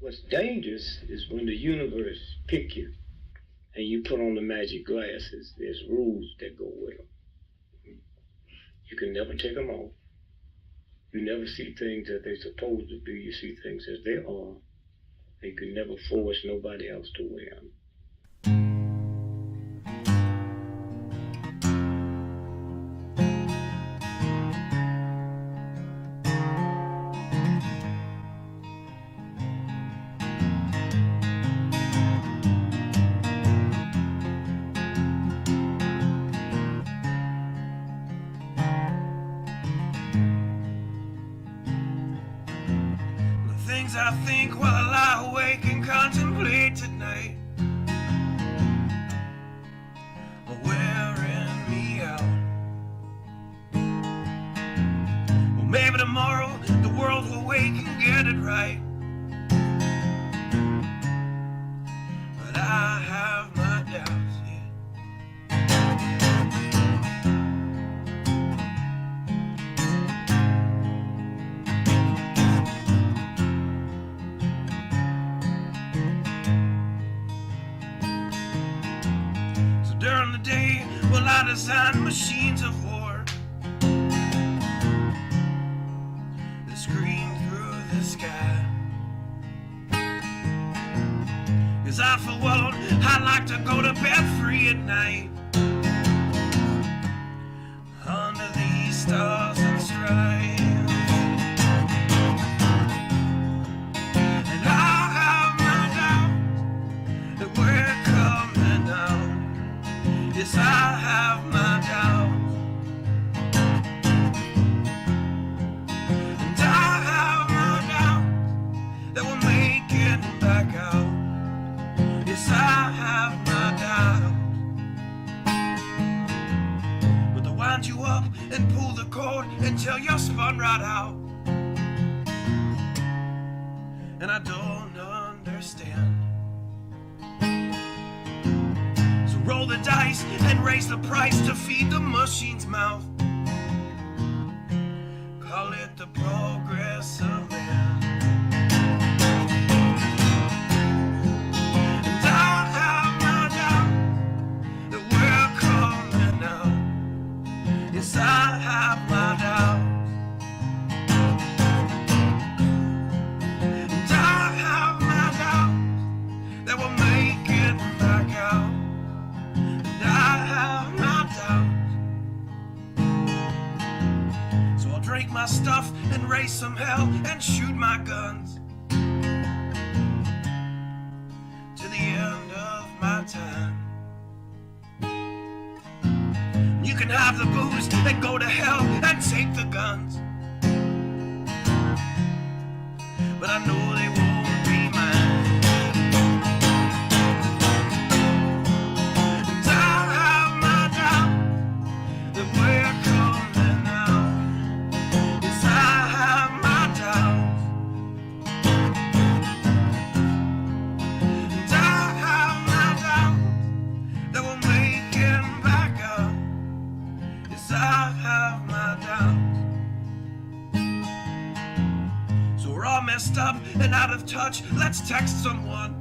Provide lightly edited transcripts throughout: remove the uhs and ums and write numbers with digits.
What's dangerous is when the universe pick you and you put on the magic glasses. There's rules that go with them. You can never take them off. You never see things as they're supposed to be. You see things as they are. You can never force nobody else to wear them. I think while I lie awake and contemplate tonight are wearing me out. Well, maybe tomorrow the world will wake and get it right, but I have my doubts, During the day, well, I design machines of war that scream through the sky. 'Cause I, for one, I like to go to bed free at night under these stars and stripes. And I have my doubts that we're coming out. Yes, I have my doubts, and I have my doubts that we'll make it back out. Yes, I have my doubts, but they'll wind you up and pull the cord until you're spun right out. And I don't understand. Roll the dice and raise the price to feed the machine's mouth. Call it the progress of man. And I have my doubt that we're coming out. Yes, I have my doubt. And I have my doubt that we'll make it back out. I have my doubts, so I'll drink my stuff and raise some hell and shoot my guns to the end of my time. You can have the booze and go to hell and take the guns, but I know they won't be mine. Messed up and out of touch, let's text someone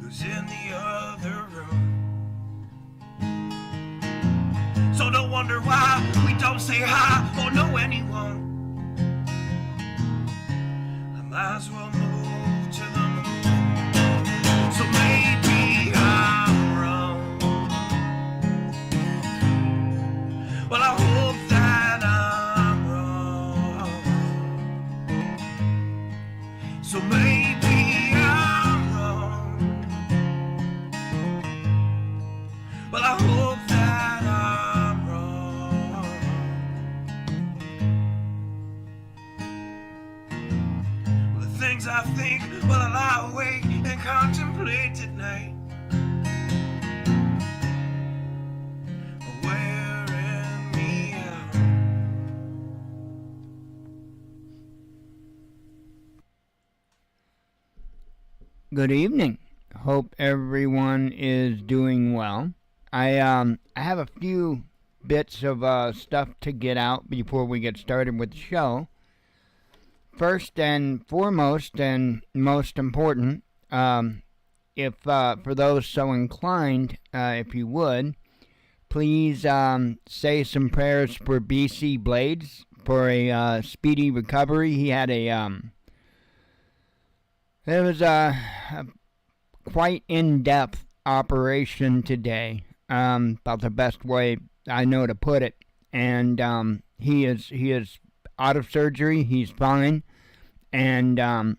who's in the other room. So don't wonder why we don't say hi or know anyone. I might as well move to the moon. So maybe I'm wrong. Well, I hope that I'm wrong. So maybe I'm wrong. Well, I hope that I'm wrong. Well, the things I think while I lie awake and contemplate at night are wearing me out. Good evening. Hope everyone is doing well. I have a few bits of stuff to get out before we get started with the show. first and foremost and most important, if for those so inclined, if you would, please say some prayers for BC Blades for a speedy recovery. He had it was a quite in-depth operation today, about the best way I know to put it, and he is out of surgery. He's fine, and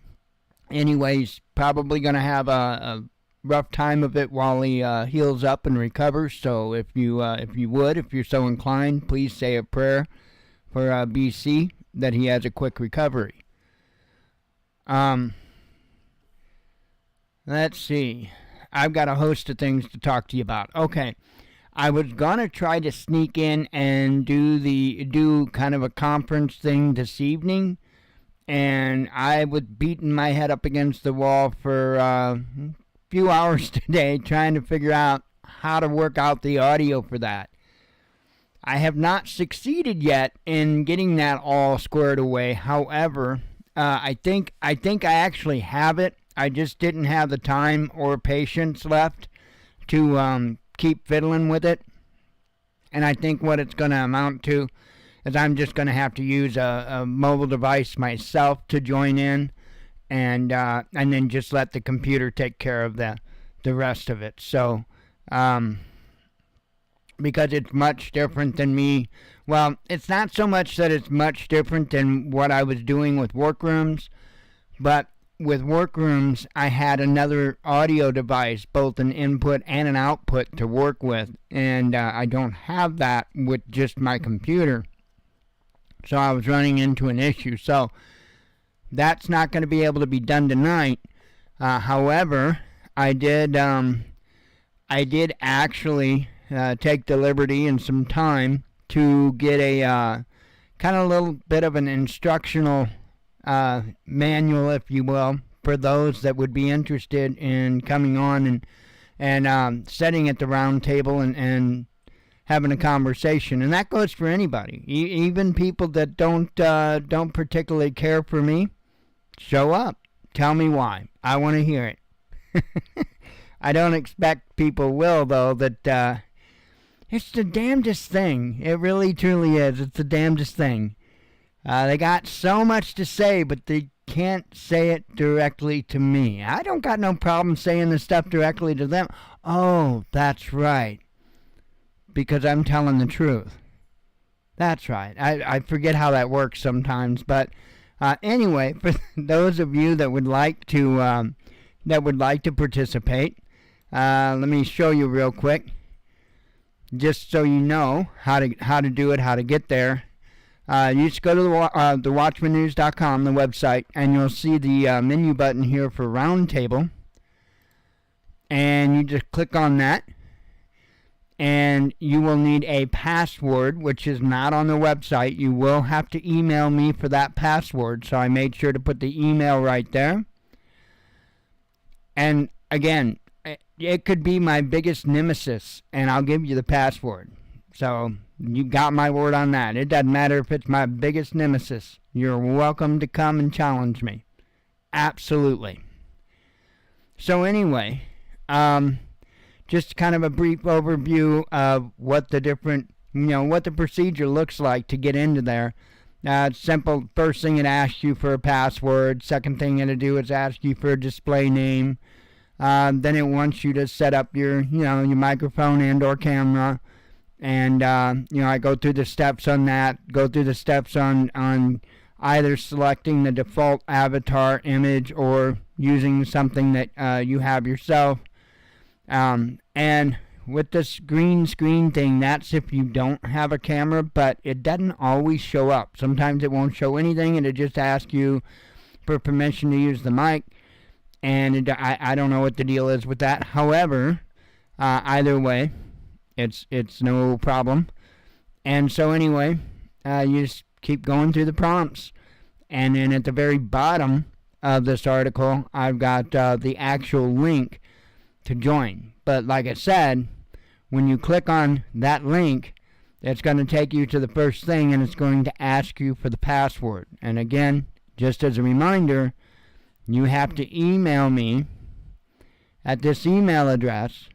anyway, he's probably going to have a rough time of it while he heals up and recovers. So if you're so inclined, please say a prayer for BC that he has a quick recovery. Let's see. I've got a host of things to talk to you about. Okay. I was gonna try to sneak in and do kind of a conference thing this evening, and I was beating my head up against the wall for a few hours today trying to figure out how to work out the audio for that. I have not succeeded yet in getting that all squared away. However, I think I actually have it. I just didn't have the time or patience left to keep fiddling with it. And I think what it's going to amount to is I'm just going to have to use a mobile device myself to join in, and then just let the computer take care of the rest of it. So, because it's much different than me. Well, it's not so much that it's much different than what I was doing with Workrooms, but with Workrooms, I had another audio device, both an input and an output to work with, and I don't have that with just my computer. So I was running into an issue. So that's not going to be able to be done tonight. However, I did actually take the liberty and some time to get a kind of a little bit of an instructional manual, if you will, for those that would be interested in coming on and sitting at the round table and having a conversation. And that goes for anybody, even people that don't particularly care for me. Show up, tell me why. I want to hear it. I don't expect people will, though. That it's the damnedest thing. It really truly is. It's the damnedest thing. They got so much to say, but they can't say it directly to me. I don't got no problem saying the stuff directly to them. Oh, that's right. Because I'm telling the truth. That's right. I forget how that works sometimes. But anyway, for those of you that would like to participate, let me show you real quick, just so you know how to do it, how to get there. You just go to the watchmannews.com, the website, and you'll see the menu button here for Roundtable. And you just click on that. And you will need a password, which is not on the website. You will have to email me for that password. So I made sure to put the email right there. And again, it could be my biggest nemesis, and I'll give you the password. So you got my word on that. It doesn't matter if it's my biggest nemesis. You're welcome to come and challenge me. Absolutely. So anyway, just kind of a brief overview of what the different, what the procedure looks like to get into there. It's simple. First thing it asks you for a password. Second thing it'll do is ask you for a display name. Then it wants you to set up your microphone and or camera. And, I go through the steps on that, go through the steps on either selecting the default avatar image or using something that you have yourself. And with this green screen thing, that's if you don't have a camera, but it doesn't always show up. Sometimes it won't show anything, and it just asks you for permission to use the mic. And I don't know what the deal is with that. However, either way, it's no problem. And so anyway, you just keep going through the prompts. And then at the very bottom of this article, I've got the actual link to join. But like I said, when you click on that link, it's going to take you to the first thing, and it's going to ask you for the password. And again, just as a reminder, you have to email me at this email address,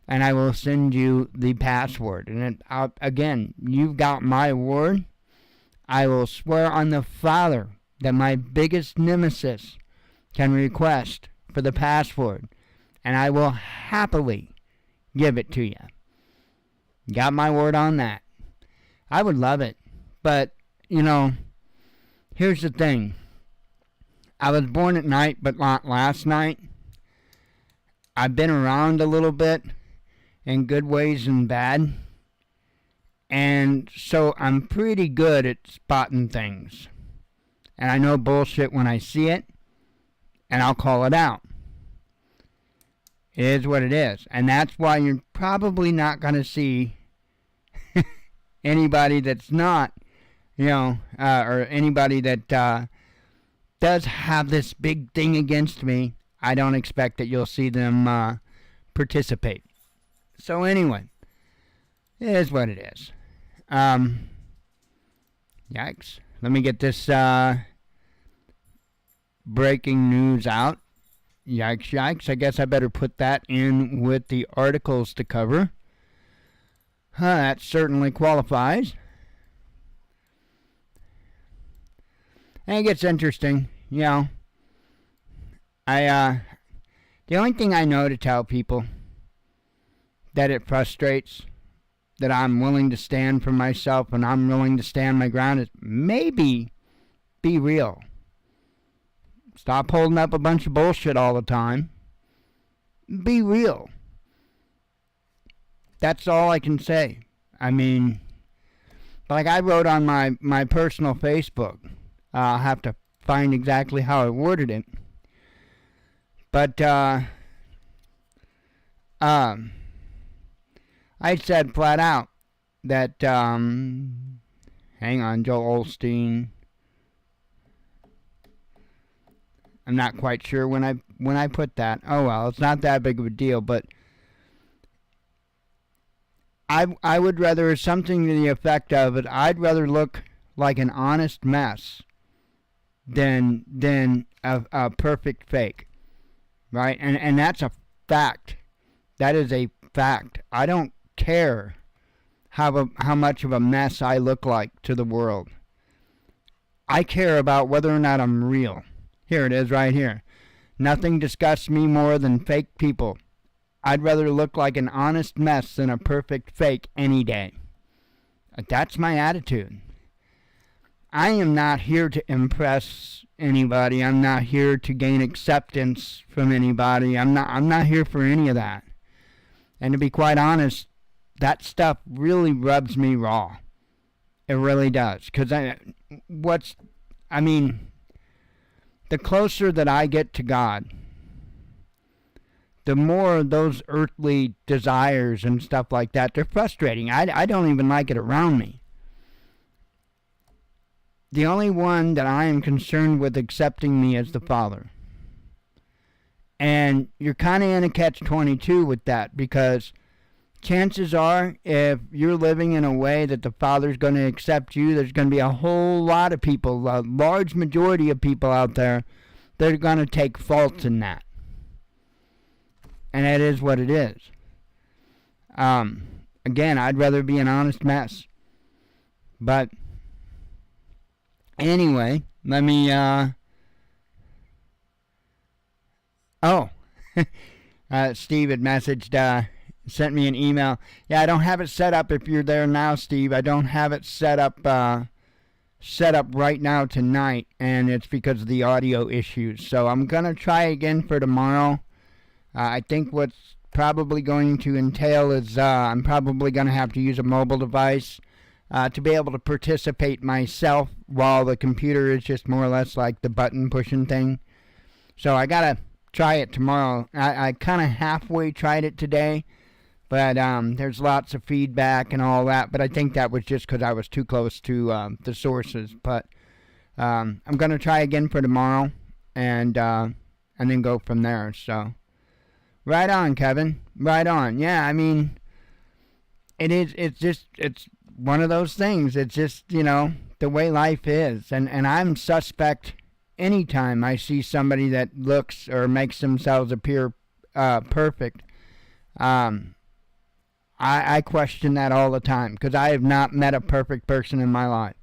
and I will send you the password. And again, you've got my word. I will swear on the Father that my biggest nemesis can request for the password, and I will happily give it to you. Got my word on that. I would love it. But, here's the thing. I was born at night, but not last night. I've been around a little bit in good ways and bad. And so I'm pretty good at spotting things. And I know bullshit when I see it, and I'll call it out. It is what it is. And that's why you're probably not going to see anybody that's not, or anybody that does have this big thing against me. I don't expect that you'll see them participate. So anyway, it is what it is. Yikes. Let me get this breaking news out. Yikes, yikes. I guess I better put that in with the articles to cover. That certainly qualifies. And it gets interesting, the only thing I know to tell people that it frustrates, that I'm willing to stand for myself and I'm willing to stand my ground, is maybe be real. Stop holding up a bunch of bullshit all the time. Be real. That's all I can say. I mean, like I wrote on my personal Facebook. I'll have to find exactly how I worded it. But, I said flat out that, hang on, Joel Osteen. I'm not quite sure when I put that. Oh well, it's not that big of a deal, but I would rather, something to the effect of it, I'd rather look like an honest mess than a perfect fake. Right? And that's a fact. That is a fact. I don't care how much of a mess I look like to the world. I care about whether or not I'm real. Here it is right here. Nothing disgusts me more than fake people. I'd rather look like an honest mess than a perfect fake any day. That's my attitude. I am not here to impress anybody. I'm not here to gain acceptance from anybody. I'm not here for any of that. And to be quite honest, that stuff really rubs me raw. It really does. Because the closer that I get to God, the more those earthly desires and stuff like that, they're frustrating. I don't even like it around me. The only one that I am concerned with accepting me is the Father. And you're kind of in a catch-22 with that, because chances are, if you're living in a way that the Father's going to accept you, there's going to be a whole lot of people, a large majority of people out there, that are going to take fault in that. And that is what it is. Again, I'd rather be an honest mess. But anyway, let me, Steve had messaged, sent me an email. Yeah, I don't have it set up. If you're there now, Steve, I don't have it set up right now tonight, and it's because of the audio issues. So I'm going to try again for tomorrow. I think what's probably going to entail is I'm probably going to have to use a mobile device to be able to participate myself, while the computer is just more or less like the button pushing thing. So I got to try it tomorrow. I kind of halfway tried it today, but there's lots of feedback and all that. But I think that was just because I was too close to the sources. But I'm going to try again for tomorrow, and then go from there. So right on, Kevin. Right on. Yeah, I mean, it's one of those things. It's just, the way life is. And I'm suspect anytime I see somebody that looks or makes themselves appear perfect, I question that all the time, because I have not met a perfect person in my life.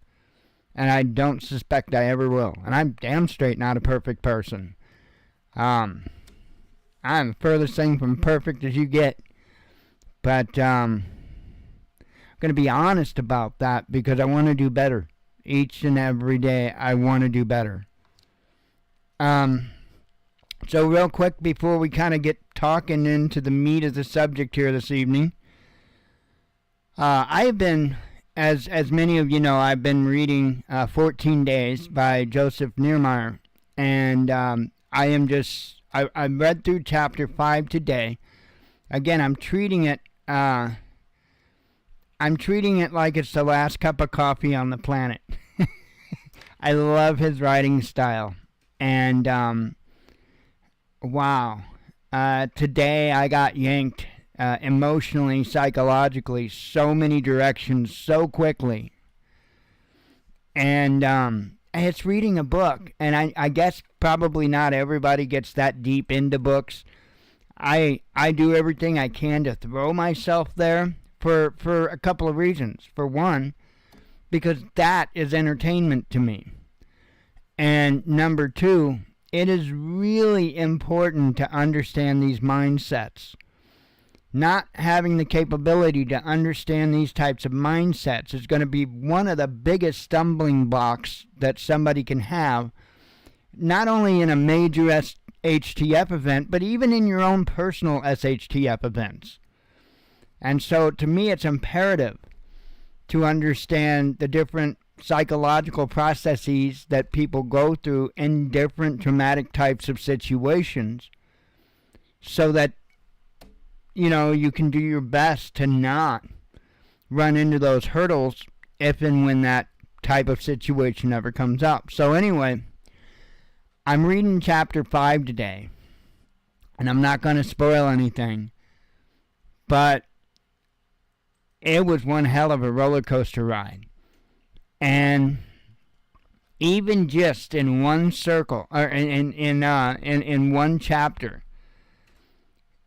And I don't suspect I ever will. And I'm damn straight not a perfect person. I'm the furthest thing from perfect as you get. But I'm going to be honest about that, because I want to do better. Each and every day I want to do better. So real quick, before we kind of get talking into the meat of the subject here this evening, I have been, as many of you know, I've been reading 14 Days by Joseph Niemeyer, and I read through chapter 5 today. Again, I'm treating it like it's the last cup of coffee on the planet. I love his writing style, and wow, today I got yanked emotionally, psychologically, so many directions so quickly. And it's reading a book, and I guess probably not everybody gets that deep into books. I do everything I can to throw myself there for a couple of reasons. For one, because that is entertainment to me. And number two, it is really important to understand these mindsets. Not having the capability to understand these types of mindsets is going to be one of the biggest stumbling blocks that somebody can have, not only in a major SHTF event, but even in your own personal SHTF events. And so to me, it's imperative to understand the different psychological processes that people go through in different traumatic types of situations, so that you can do your best to not run into those hurdles if and when that type of situation ever comes up. So anyway, I'm reading chapter 5 today, and I'm not going to spoil anything, but it was one hell of a roller coaster ride. And even just in one circle, or in one chapter,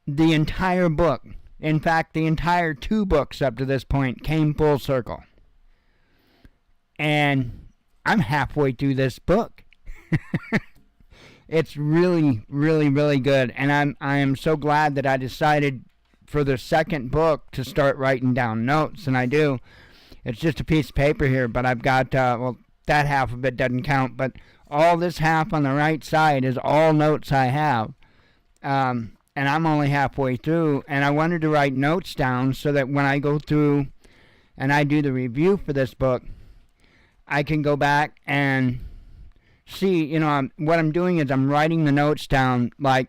the entire book, in fact, the entire 2 books up to this point, came full circle. And I'm halfway through this book. It's really, really, really good. And I am so glad that I decided for the second book to start writing down notes. And I do. It's just a piece of paper here, but I've got, that half of it doesn't count. But all this half on the right side is all notes I have. And I'm only halfway through, and I wanted to write notes down so that when I go through and I do the review for this book, I can go back and see, what I'm doing is I'm writing the notes down, like,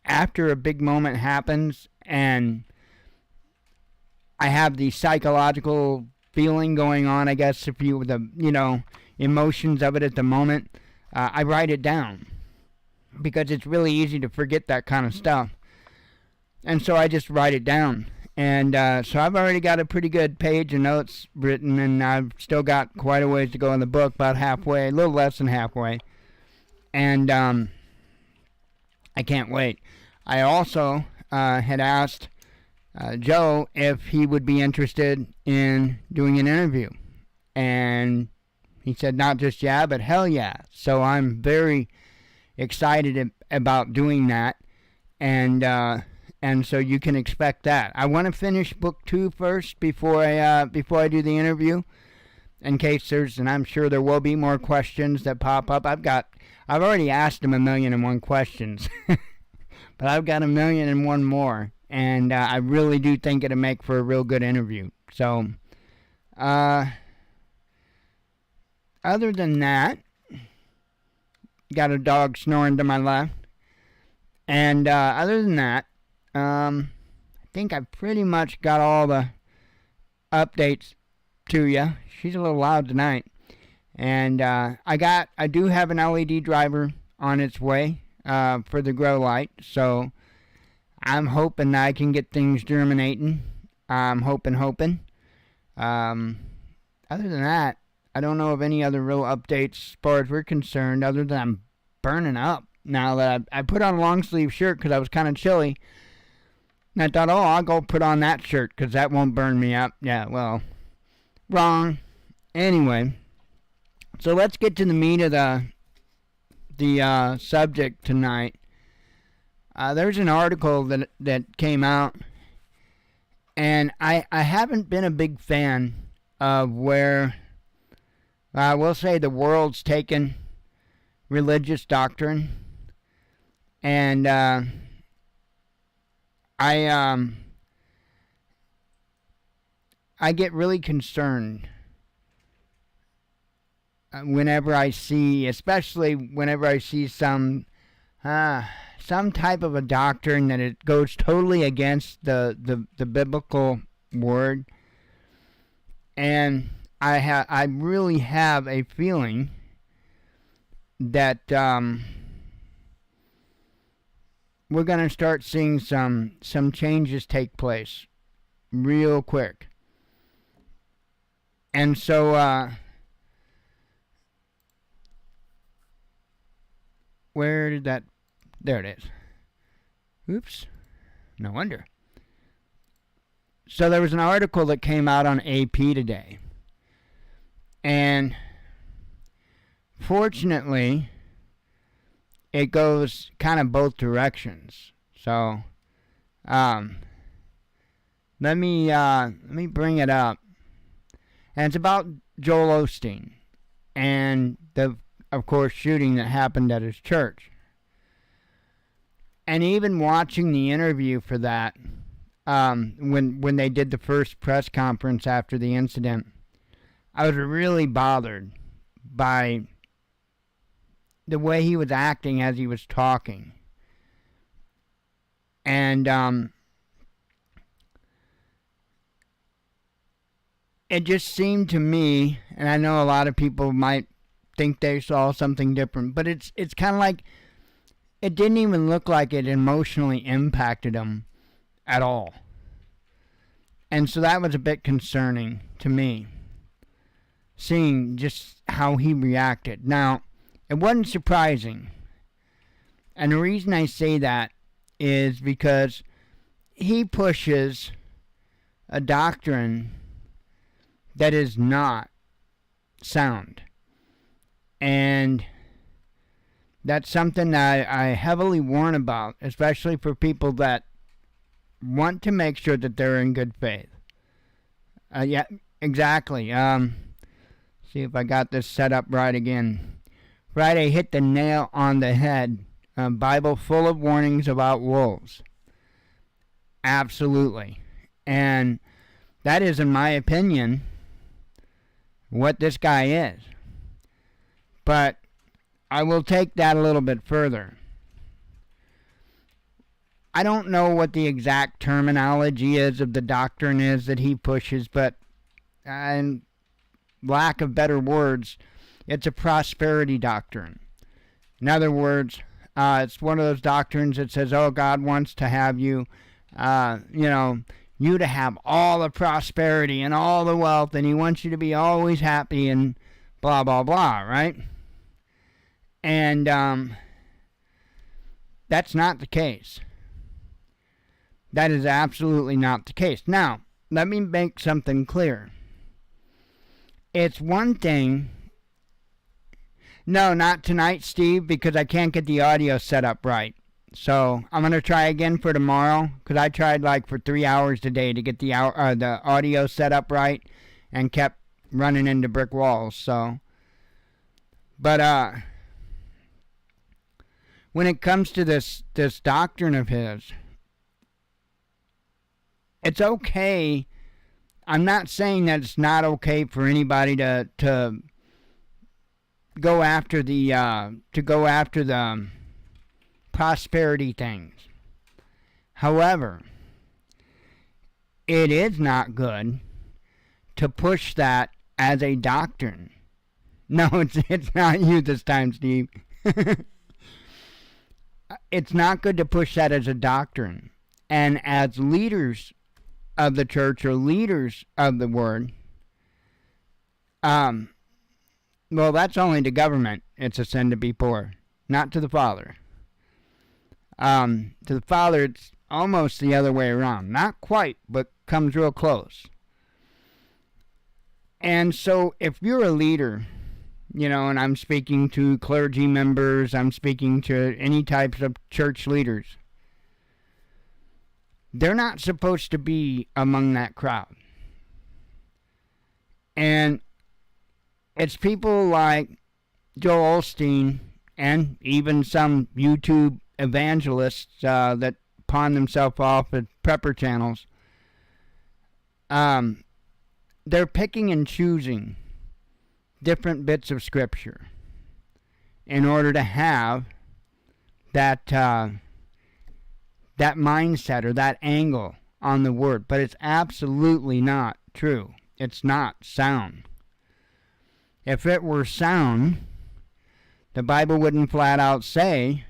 after a big moment happens, and I have the psychological feeling going on, I guess, if you, the, emotions of it at the moment, I write it down, because it's really easy to forget that kind of stuff. And so I just write it down. And so I've already got a pretty good page of notes written, and I've still got quite a ways to go in the book, about halfway, a little less than halfway. And I can't wait. I also had asked Joe if he would be interested in doing an interview. And he said not just yeah, but hell yeah. So I'm very excited about doing that. And so you can expect that. I want to finish book 2 first before I do the interview, in case and I'm sure there will be more questions that pop up. I've already asked him 1,000,001 questions, but I've got 1,000,001 more, and I really do think it'll make for a real good interview. So, other than that, got a dog snoring to my left, and other than that, I think I've pretty much got all the updates to you. She's a little loud tonight. And I do have an LED driver on its way for the grow light. So I'm hoping that I can get things germinating. I'm hoping. Other than that, I don't know of any other real updates as far as we're concerned, other than I'm burning up now that I put on a long sleeve shirt because I was kind of chilly. And I thought, oh, I'll go put on that shirt because that won't burn me up. Yeah, well, wrong. Anyway, so let's get to the meat of the subject tonight. There's an article that came out, and I haven't been a big fan of where, we'll say, the world's taken religious doctrine, and I get really concerned whenever I see, especially whenever I see some type of a doctrine that it goes totally against the biblical word, and I really have a feeling that we're going to start seeing some changes take place real quick. And so where did that... There it is. Oops. No wonder. So there was an article that came out on AP today. And fortunately, it goes kind of both directions. So let me bring it up. And it's about Joel Osteen and the, of course, shooting that happened at his church. And even watching the interview for that, when they did the first press conference after the incident, I was really bothered by the way he was acting as he was talking. And it just seemed to me, and I know a lot of people might think they saw something different, but it's kind of like it didn't even look like it emotionally impacted him at all. And so that was a bit concerning to me, seeing just how he reacted. Now, it wasn't surprising. And the reason I say that is because he pushes a doctrine that is not sound. And that's something that I heavily warn about, especially for people that want to make sure that they're in good faith. Yeah, exactly. See if I got this set up right again. Friday hit the nail on the head. A Bible full of warnings about wolves. Absolutely. And that is, in my opinion, what this guy is. But I will take that a little bit further. I don't know what the exact terminology is of the doctrine is that he pushes, but in lack of better words, it's a prosperity doctrine. In other words, it's one of those doctrines that says, oh, God wants to have you, you to have all the prosperity and all the wealth, and he wants you to be always happy and blah, blah, blah, right? And that's not the case. That is absolutely not the case. Now, let me make something clear. It's one thing... No, not tonight, Steve, because I can't get the audio set up right. So I'm going to try again for tomorrow, because I tried like for 3 hours today to get the audio set up right and kept running into brick walls. So, but when it comes to this doctrine of his, it's okay. I'm not saying that it's not okay for anybody to go after the prosperity things. However, it is not good to push that as a doctrine. No, it's not you this time, Steve. It's not good to push that as a doctrine. And as leaders of the church or leaders of the word, well, that's only the government. It's a sin to be poor. not to the Father. To the Father, it's almost the other way around. Not quite, but comes real close. And so if you're a leader, and I'm speaking to clergy members, I'm speaking to any types of church leaders, they're not supposed to be among that crowd. And it's people like Joel Osteen and even some YouTube evangelists that pawn themselves off at prepper channels. They're picking and choosing different bits of Scripture in order to have that mindset or that angle on the Word. But it's absolutely not true. It's not sound. If it were sound, the Bible wouldn't flat out say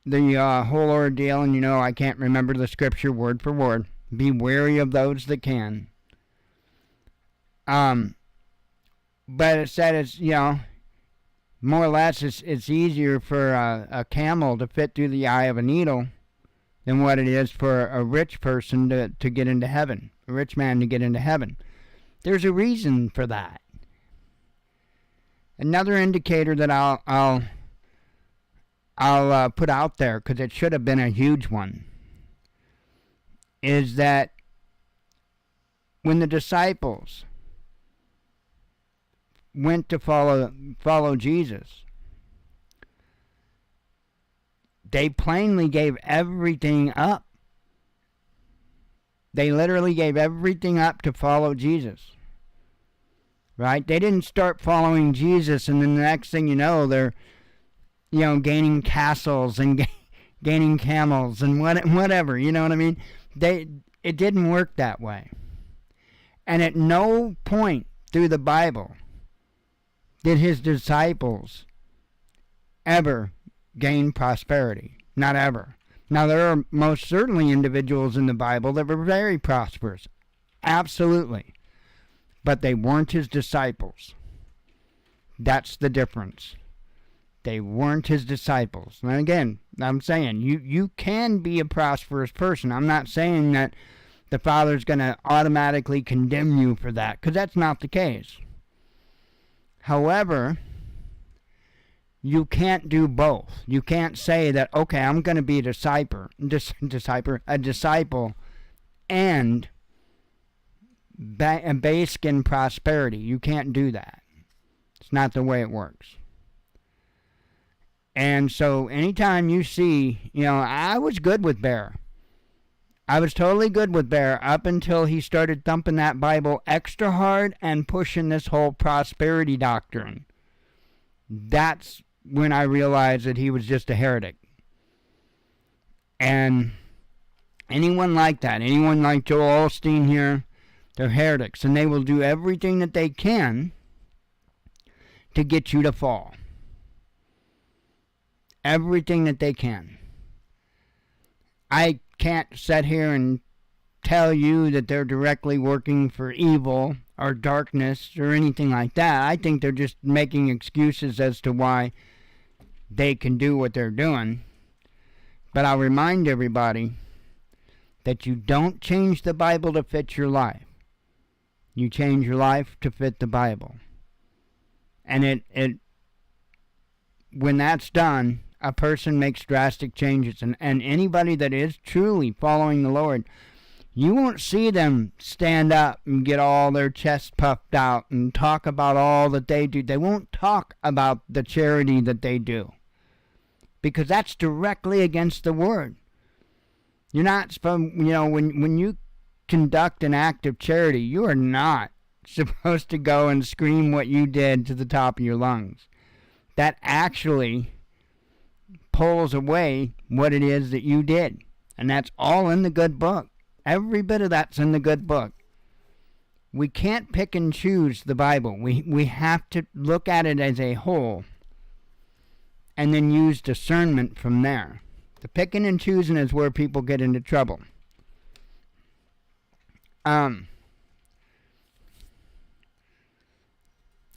the whole ordeal, and I can't remember the Scripture word for word. Be wary of those that can. But it said it's, more or less it's easier for a camel to fit through the eye of a needle than what it is for a rich person to get into heaven, a rich man to get into heaven. There's a reason for that. Another indicator that I'll put out there, because it should have been a huge one, is that when the disciples went to follow Jesus, they plainly gave everything up. They literally gave everything up to follow Jesus. Right? They didn't start following Jesus and then the next thing you know, they're gaining castles and gaining camels and whatever, you know what I mean? It didn't work that way. And at no point through the Bible did his disciples ever gain prosperity. Not ever. Now, there are most certainly individuals in the Bible that were very prosperous. Absolutely. But they weren't his disciples. That's the difference. They weren't his disciples. And again, I'm saying you can be a prosperous person. I'm not saying that the Father's going to automatically condemn you for that, because that's not the case. However, you can't do both. You can't say that, okay, I'm going to be a disciple and bask in prosperity. You can't do that. It's not the way it works. And so anytime you see, I was good with Bear. I was totally good with Bear up until he started thumping that Bible extra hard and pushing this whole prosperity doctrine. That's when I realized that he was just a heretic. And anyone like that, anyone like Joel Osteen here, they're heretics, and they will do everything that they can to get you to fall. Everything that they can. I can't sit here and tell you that they're directly working for evil or darkness or anything like that. I think they're just making excuses as to why they can do what they're doing. But I'll remind everybody that you don't change the Bible to fit your life. You change your life to fit the Bible. And when that's done, a person makes drastic changes. And anybody that is truly following the Lord, you won't see them stand up and get all their chest puffed out and talk about all that they do. They won't talk about the charity that they do, because that's directly against the Word. You're not supposed, when you conduct an act of charity, you are not supposed to go and scream what you did to the top of your lungs. That actually pulls away what it is that you did. And that's all in the good book. Every bit of that's in the good book. We can't pick and choose the Bible. We have to look at it as a whole and then use discernment from there. The picking and choosing is where people get into trouble. Hang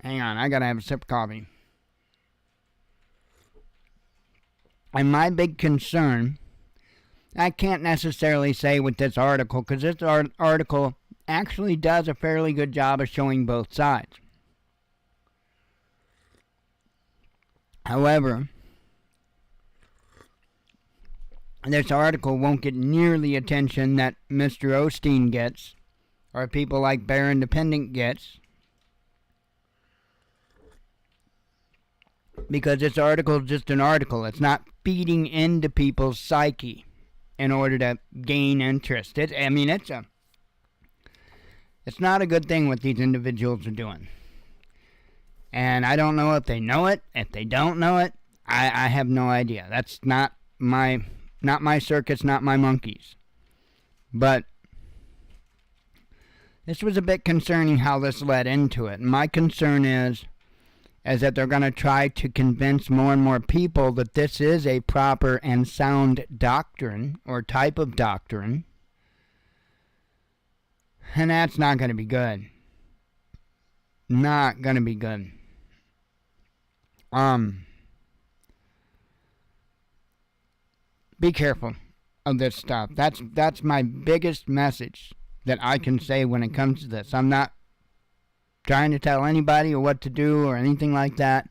on, I gotta have a sip of coffee. And my big concern, I can't necessarily say with this article, because this article actually does a fairly good job of showing both sides. However, this article won't get nearly attention that Mr. Osteen gets, or people like Bear Independent gets, because this article is just an article. It's not feeding into people's psyche in order to gain interest. It's not a good thing what these individuals are doing. And I don't know if they know it. If they don't know it, I have no idea. That's not my circus, not my monkeys. But this was a bit concerning how this led into it. My concern is that they're going to try to convince more and more people that this is a proper and sound doctrine or type of doctrine. And that's not going to be good. Not going to be good. Be careful of this stuff. That's my biggest message that I can say when it comes to this. I'm not trying to tell anybody or what to do or anything like that,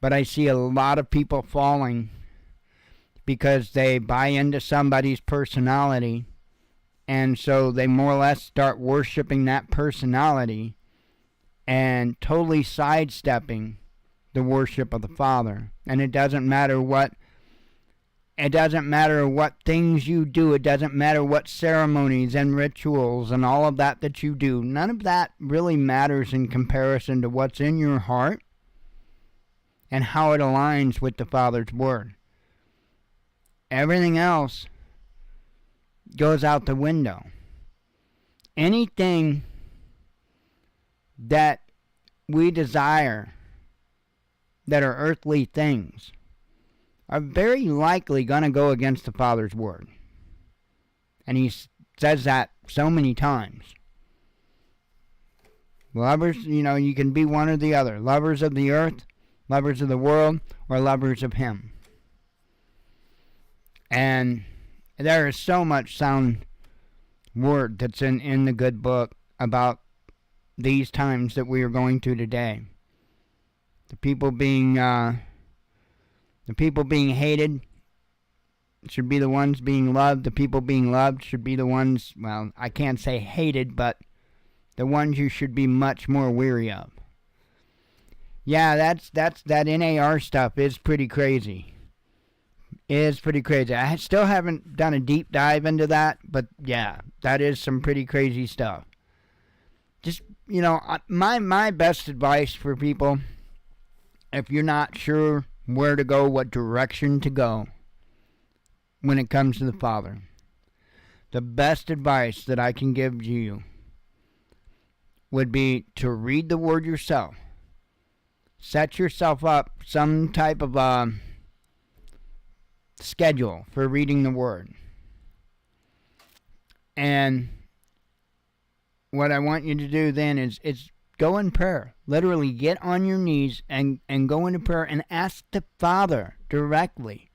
but I see a lot of people falling because they buy into somebody's personality, and so they more or less start worshiping that personality and totally sidestepping the worship of the Father. And it doesn't matter what things you do. It doesn't matter what ceremonies and rituals and all of that you do. None of that really matters in comparison to what's in your heart and how it aligns with the Father's Word. Everything else goes out the window. Anything that we desire that are earthly things are very likely going to go against the Father's Word. And he says that so many times. Lovers, you can be one or the other. Lovers of the earth, lovers of the world, or lovers of Him. And there is so much sound word that's in the good book about these times that we are going through today. The people being hated should be the ones being loved. The people being loved should be the ones, well, I can't say hated, but the ones you should be much more weary of. Yeah, that NAR stuff is pretty crazy. I still haven't done a deep dive into that, but yeah, that is some pretty crazy stuff. Just, my best advice for people, if you're not sure where to go, what direction to go when it comes to the Father, the best advice that I can give you would be to read the Word yourself. Set yourself up some type of schedule for reading the Word. And what I want you to do then is go in prayer. Literally get on your knees and go into prayer and ask the Father directly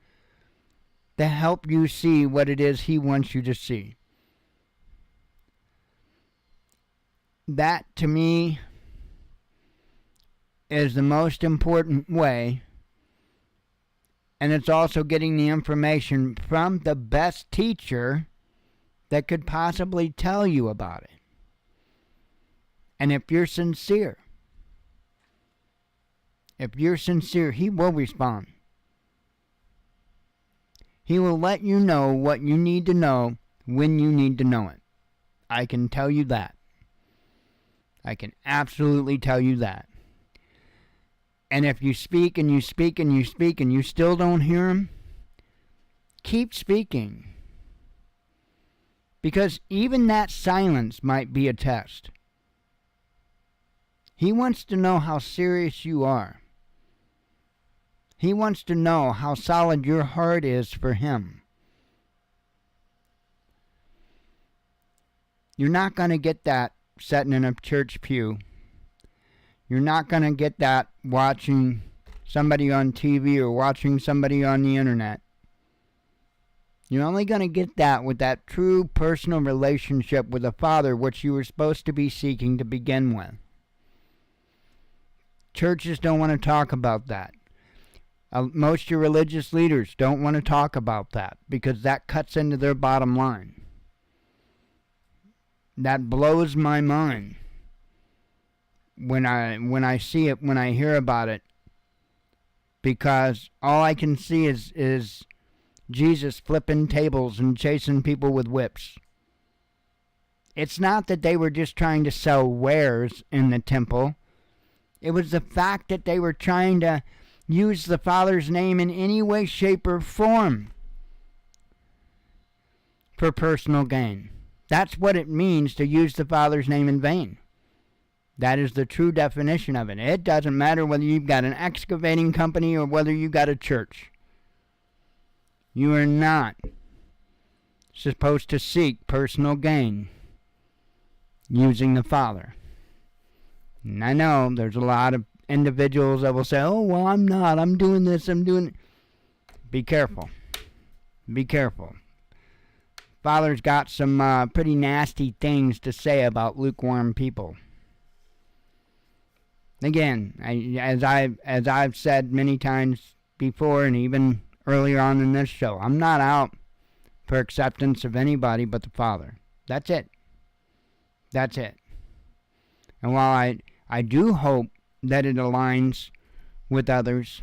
to help you see what it is He wants you to see. That, to me, is the most important way. And it's also getting the information from the best teacher that could possibly tell you about it. And if you're sincere, He will respond. He will let you know what you need to know when you need to know it. I can tell you that. I can absolutely tell you that. And if you speak and you speak and you speak and you still don't hear Him, keep speaking. Because even that silence might be a test. He wants to know how serious you are. He wants to know how solid your heart is for Him. You're not going to get that sitting in a church pew. You're not going to get that watching somebody on TV or watching somebody on the internet. You're only going to get that with that true personal relationship with the Father, which you were supposed to be seeking to begin with. Churches don't want to talk about that. Most of your religious leaders don't want to talk about that because that cuts into their bottom line. That blows my mind when I see it, when I hear about it, because all I can see is Jesus flipping tables and chasing people with whips. It's not that they were just trying to sell wares in the temple. It was the fact that they were trying to use the Father's name in any way, shape, or form for personal gain. That's what it means to use the Father's name in vain. That is the true definition of it. It doesn't matter whether you've got an excavating company or whether you've got a church. You are not supposed to seek personal gain using the Father. And I know there's a lot of individuals that will say, oh, well, I'm not. I'm doing this. I'm doing it. Be careful. Be careful. Father's got some pretty nasty things to say about lukewarm people. Again, as I've said many times before and even earlier on in this show, I'm not out for acceptance of anybody but the Father. That's it. That's it. And while I do hope that it aligns with others,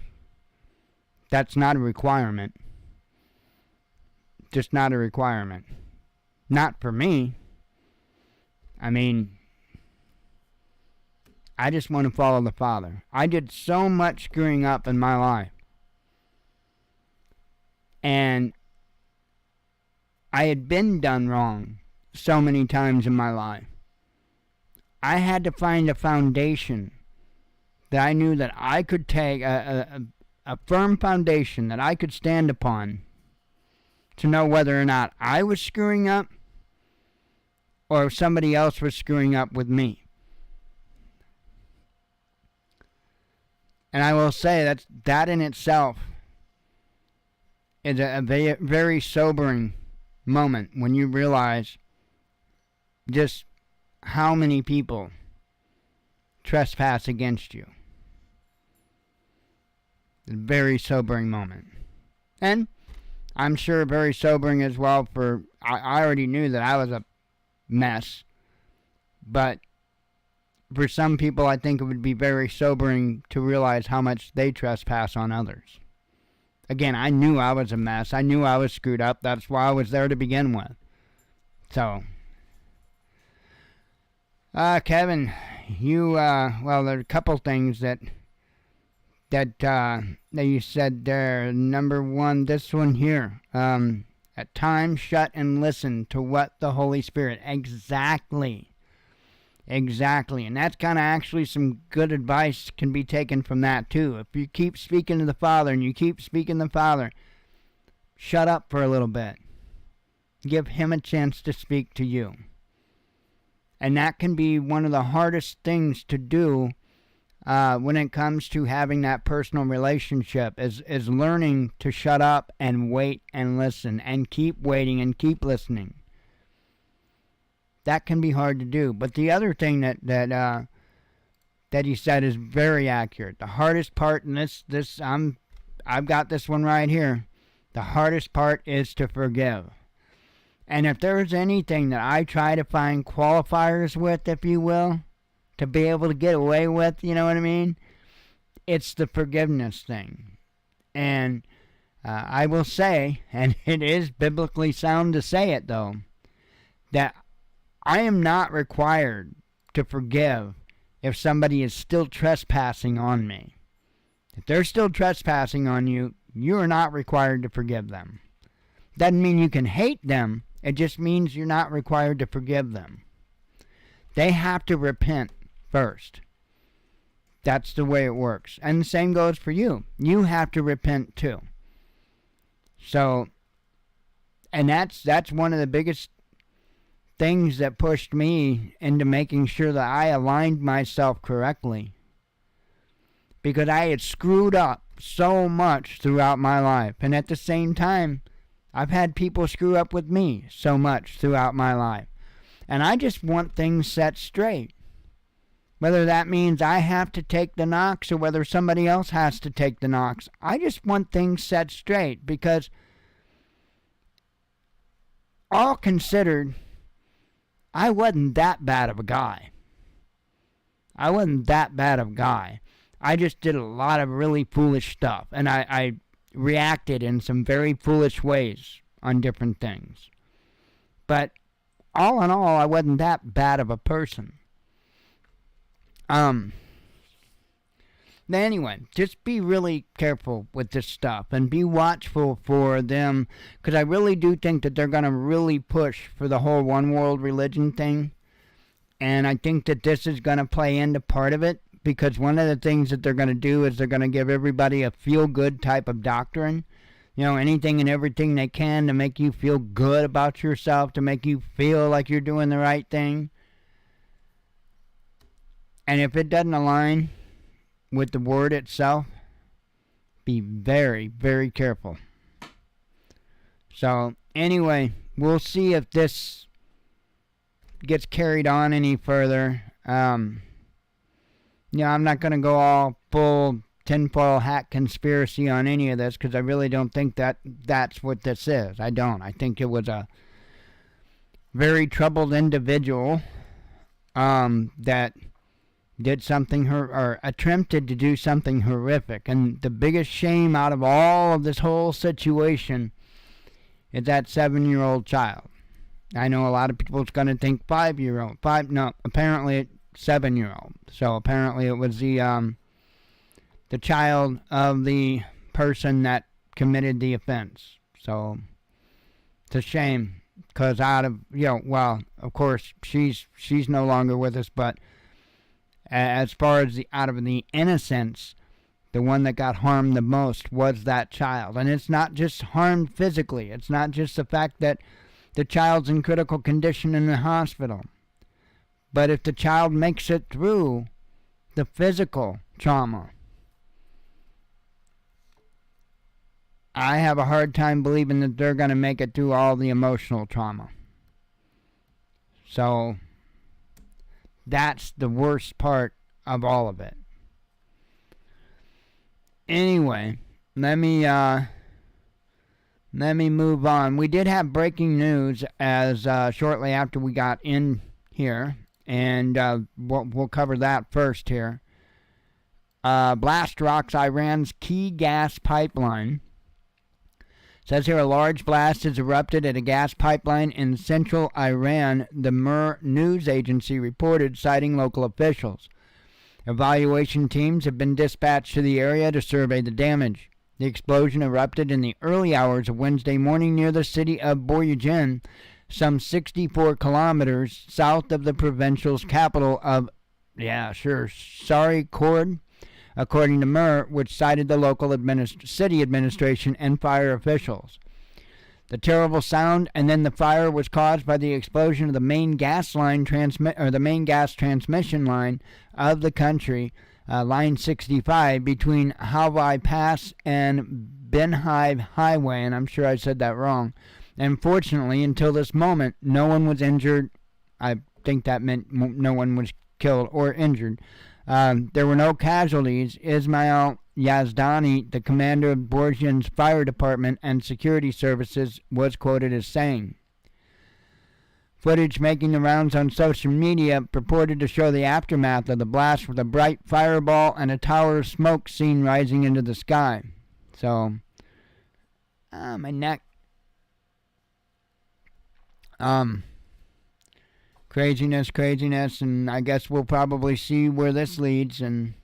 that's not a requirement. Just not a requirement. Not for me. I mean, I just want to follow the Father. I did so much screwing up in my life. And I had been done wrong so many times in my life. I had to find a foundation that I knew that I could take, a firm foundation that I could stand upon to know whether or not I was screwing up or if somebody else was screwing up with me. And I will say that in itself is a very, very sobering moment when you realize just how many people trespass against you. It's a very sobering moment. And I'm sure very sobering as well for, I already knew that I was a mess, but for some people I think it would be very sobering to realize how much they trespass on others. Again, I knew I was a mess. I knew I was screwed up. That's why I was there to begin with. So, Kevin, you, well, there are a couple things that you said there. Number one, this one here. At times, shut and listen to what the Holy Spirit. Exactly. And that's kind of actually some good advice can be taken from that too. If you keep speaking to the Father and you keep speaking to the Father, shut up for a little bit. Give Him a chance to speak to you. And that can be one of the hardest things to do when it comes to having that personal relationship, is learning to shut up and wait and listen and keep waiting and keep listening. That can be hard to do. But the other thing that he said is very accurate. The hardest part, and I've got this one right here. The hardest part is to forgive. And if there's anything that I try to find qualifiers with, if you will, to be able to get away with, you know what I mean? It's the forgiveness thing. And I will say, and it is biblically sound to say it though, that I am not required to forgive if somebody is still trespassing on me. If they're still trespassing on you, you are not required to forgive them. Doesn't mean you can hate them. It just means you're not required to forgive them. They have to repent first. That's the way it works. And the same goes for you. You have to repent too. So, and that's one of the biggest things that pushed me into making sure that I aligned myself correctly. because I had screwed up so much throughout my life. And at the same time, I've had people screw up with me so much throughout my life. And I just want things set straight. Whether that means I have to take the knocks or whether somebody else has to take the knocks. I just want things set straight because all considered, I wasn't that bad of a guy. I wasn't that bad of a guy. I just did a lot of really foolish stuff. And I reacted in some very foolish ways on different things. But all in all, I wasn't that bad of a person. Anyway, just be really careful with this stuff and be watchful for them, because I really do think that they're going to really push for the whole one world religion thing. And I think that this is going to play into part of it, because one of the things that they're going to do is they're going to give everybody a feel-good type of doctrine. You know, anything and everything they can to make you feel good about yourself, to make you feel like you're doing the right thing. And if it doesn't align with the word itself, be very, very careful. So, anyway, we'll see if this gets carried on any further. I'm not going to go all full tinfoil hat conspiracy on any of this, because I really don't think that that's what this is. I don't. I think it was a very troubled individual that did something or attempted to do something horrific. And the biggest shame out of all of this whole situation is that 7-year-old child. I know a lot of people is going to think 5-year-old. Apparently it's 7-year-old. So apparently it was the child of the person that committed the offense. So it's a shame, because of course she's no longer with us, but as far as out of the innocents, the one that got harmed the most was that child. And it's not just harmed physically. It's not just the fact that the child's in critical condition in the hospital. But if the child makes it through the physical trauma, I have a hard time believing that they're going to make it through all the emotional trauma. So that's the worst part of all of it. Anyway, let me move on. We did have breaking news as shortly after we got in here, and we'll cover that first here. Blast rocks Iran's key gas pipeline. Says here a large blast has erupted at a gas pipeline in central Iran, the Mer news agency reported, citing local officials. Evaluation teams have been dispatched to the area to survey the damage. The explosion erupted in the early hours of Wednesday morning near the city of Boryagin, some 64 kilometers south of the provincial's capital of, Sarikord, according to Mer, which cited the local city administration and fire officials. The terrible sound and then the fire was caused by the explosion of the main gas transmission line of the country, line 65 between Hawai Pass and Benhive Highway, and I'm sure I said that wrong. And fortunately, until this moment, no one was injured. I think that meant no one was killed or injured. There were no casualties. Ismail Yazdani, the commander of Boryagин's fire department and security services, was quoted as saying. Footage making the rounds on social media purported to show the aftermath of the blast with a bright fireball and a tower of smoke seen rising into the sky. So, my neck. Craziness, and I guess we'll probably see where this leads and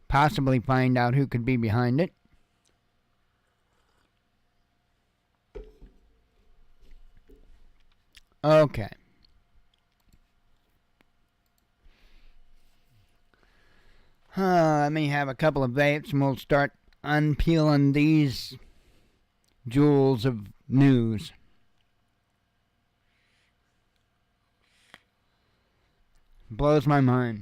possibly find out who could be behind it. Okay. Let me have a couple of vapes and we'll start unpeeling these jewels of news. Blows my mind.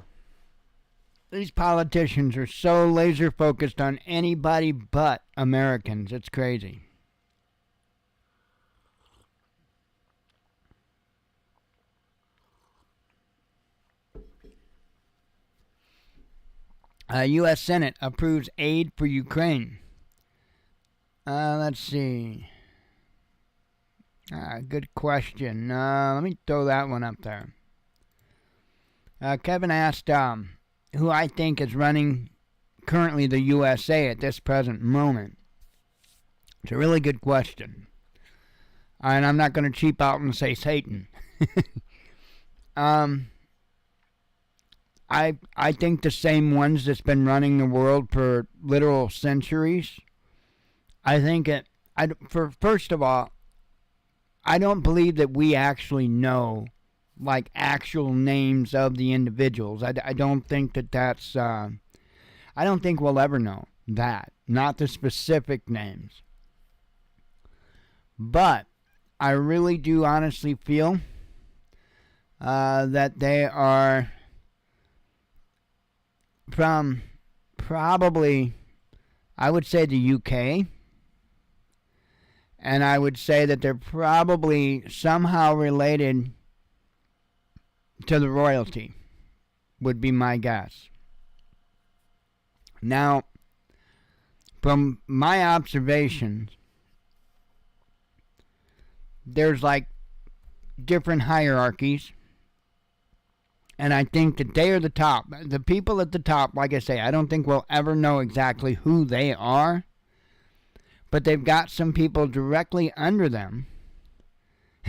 These politicians are so laser focused on anybody but Americans. It's crazy. U.S. Senate approves aid for Ukraine. Let's see. Good question. Let me throw that one up there. Kevin asked who I think is running currently the USA at this present moment. It's a really good question. And I'm not going to cheap out and say Satan. I think the same ones that's been running the world for literal centuries. I think first of all, I don't believe that we actually know like actual names of the individuals. I don't think that's I don't think we'll ever know that, not the specific names. But I really do honestly feel that they are from probably, I would say, the UK. And I would say that they're probably somehow related to the royalty, would be my guess. Now, from my observations, there's like different hierarchies. And I think that they are the top. The people at the top, like I say, I don't think we'll ever know exactly who they are. But they've got some people directly under them.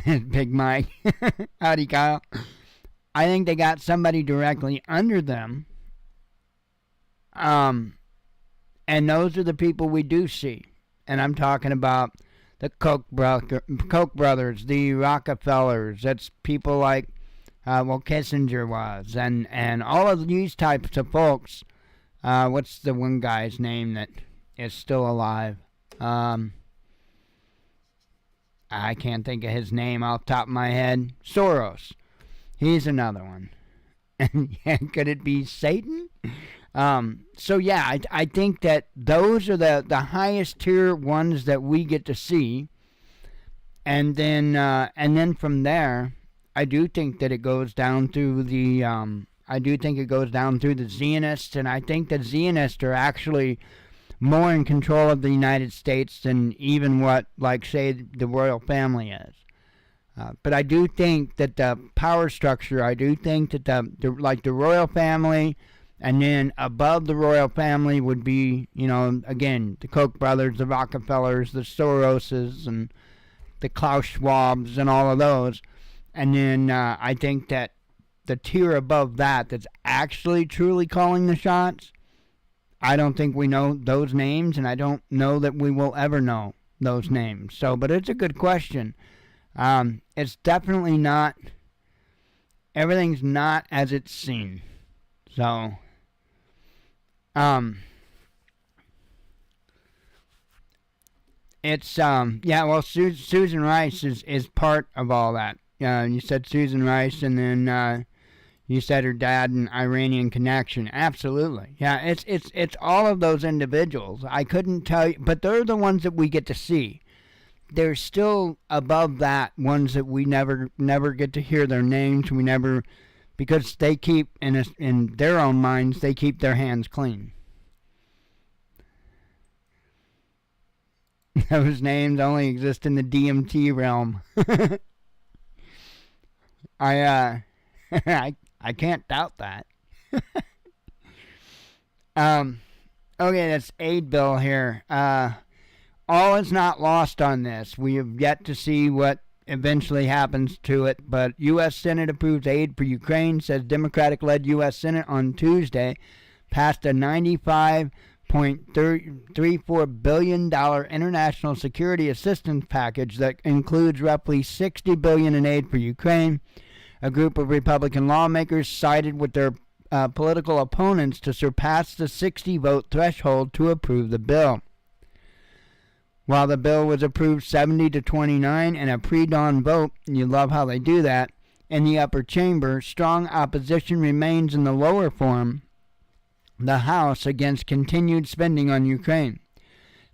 Big Mike. Howdy, Kyle. I think they got somebody directly under them. And those are the people we do see. And I'm talking about the Koch brothers, the Rockefellers. That's people like, Kissinger was. And all of these types of folks. What's the one guy's name that is still alive? I can't think of his name off the top of my head. Soros. He's another one. And could it be Satan? So yeah, I think that those are the highest tier ones that we get to see. And then from there, I do think that it goes down through the Zionists, and I think that Zionists are actually more in control of the United States than even what, like, say, the royal family is. But I do think that the power structure, I do think that the royal family, and then above the royal family would be, again, the Koch brothers, the Rockefellers, the Soroses, and the Klaus Schwabs, and all of those. And then I think that the tier above that's actually truly calling the shots, I don't think we know those names, and I don't know that we will ever know those names. So, but it's a good question. It's definitely not, everything's not as it's seen. So, it's, Susan Rice is part of all that. You said Susan Rice, and then, you said her dad and Iranian connection. Absolutely. Yeah, it's all of those individuals. I couldn't tell you, but they're the ones that we get to see. They're still above that, ones that we never get to hear their names. We never, because they keep, in their own minds, they keep their hands clean. Those names only exist in the DMT realm. I can't doubt that. Okay, that's aid bill here. All is not lost on this. We have yet to see what eventually happens to it, but U.S. Senate approves aid for Ukraine, says Democratic-led U.S. Senate on Tuesday, passed a $95.34 billion international security assistance package that includes roughly $60 billion in aid for Ukraine. A group of Republican lawmakers sided with their political opponents to surpass the 60-vote threshold to approve the bill. While the bill was approved 70-29 in a pre-dawn vote, you love how they do that, in the upper chamber, strong opposition remains in the lower forum the House against continued spending on Ukraine.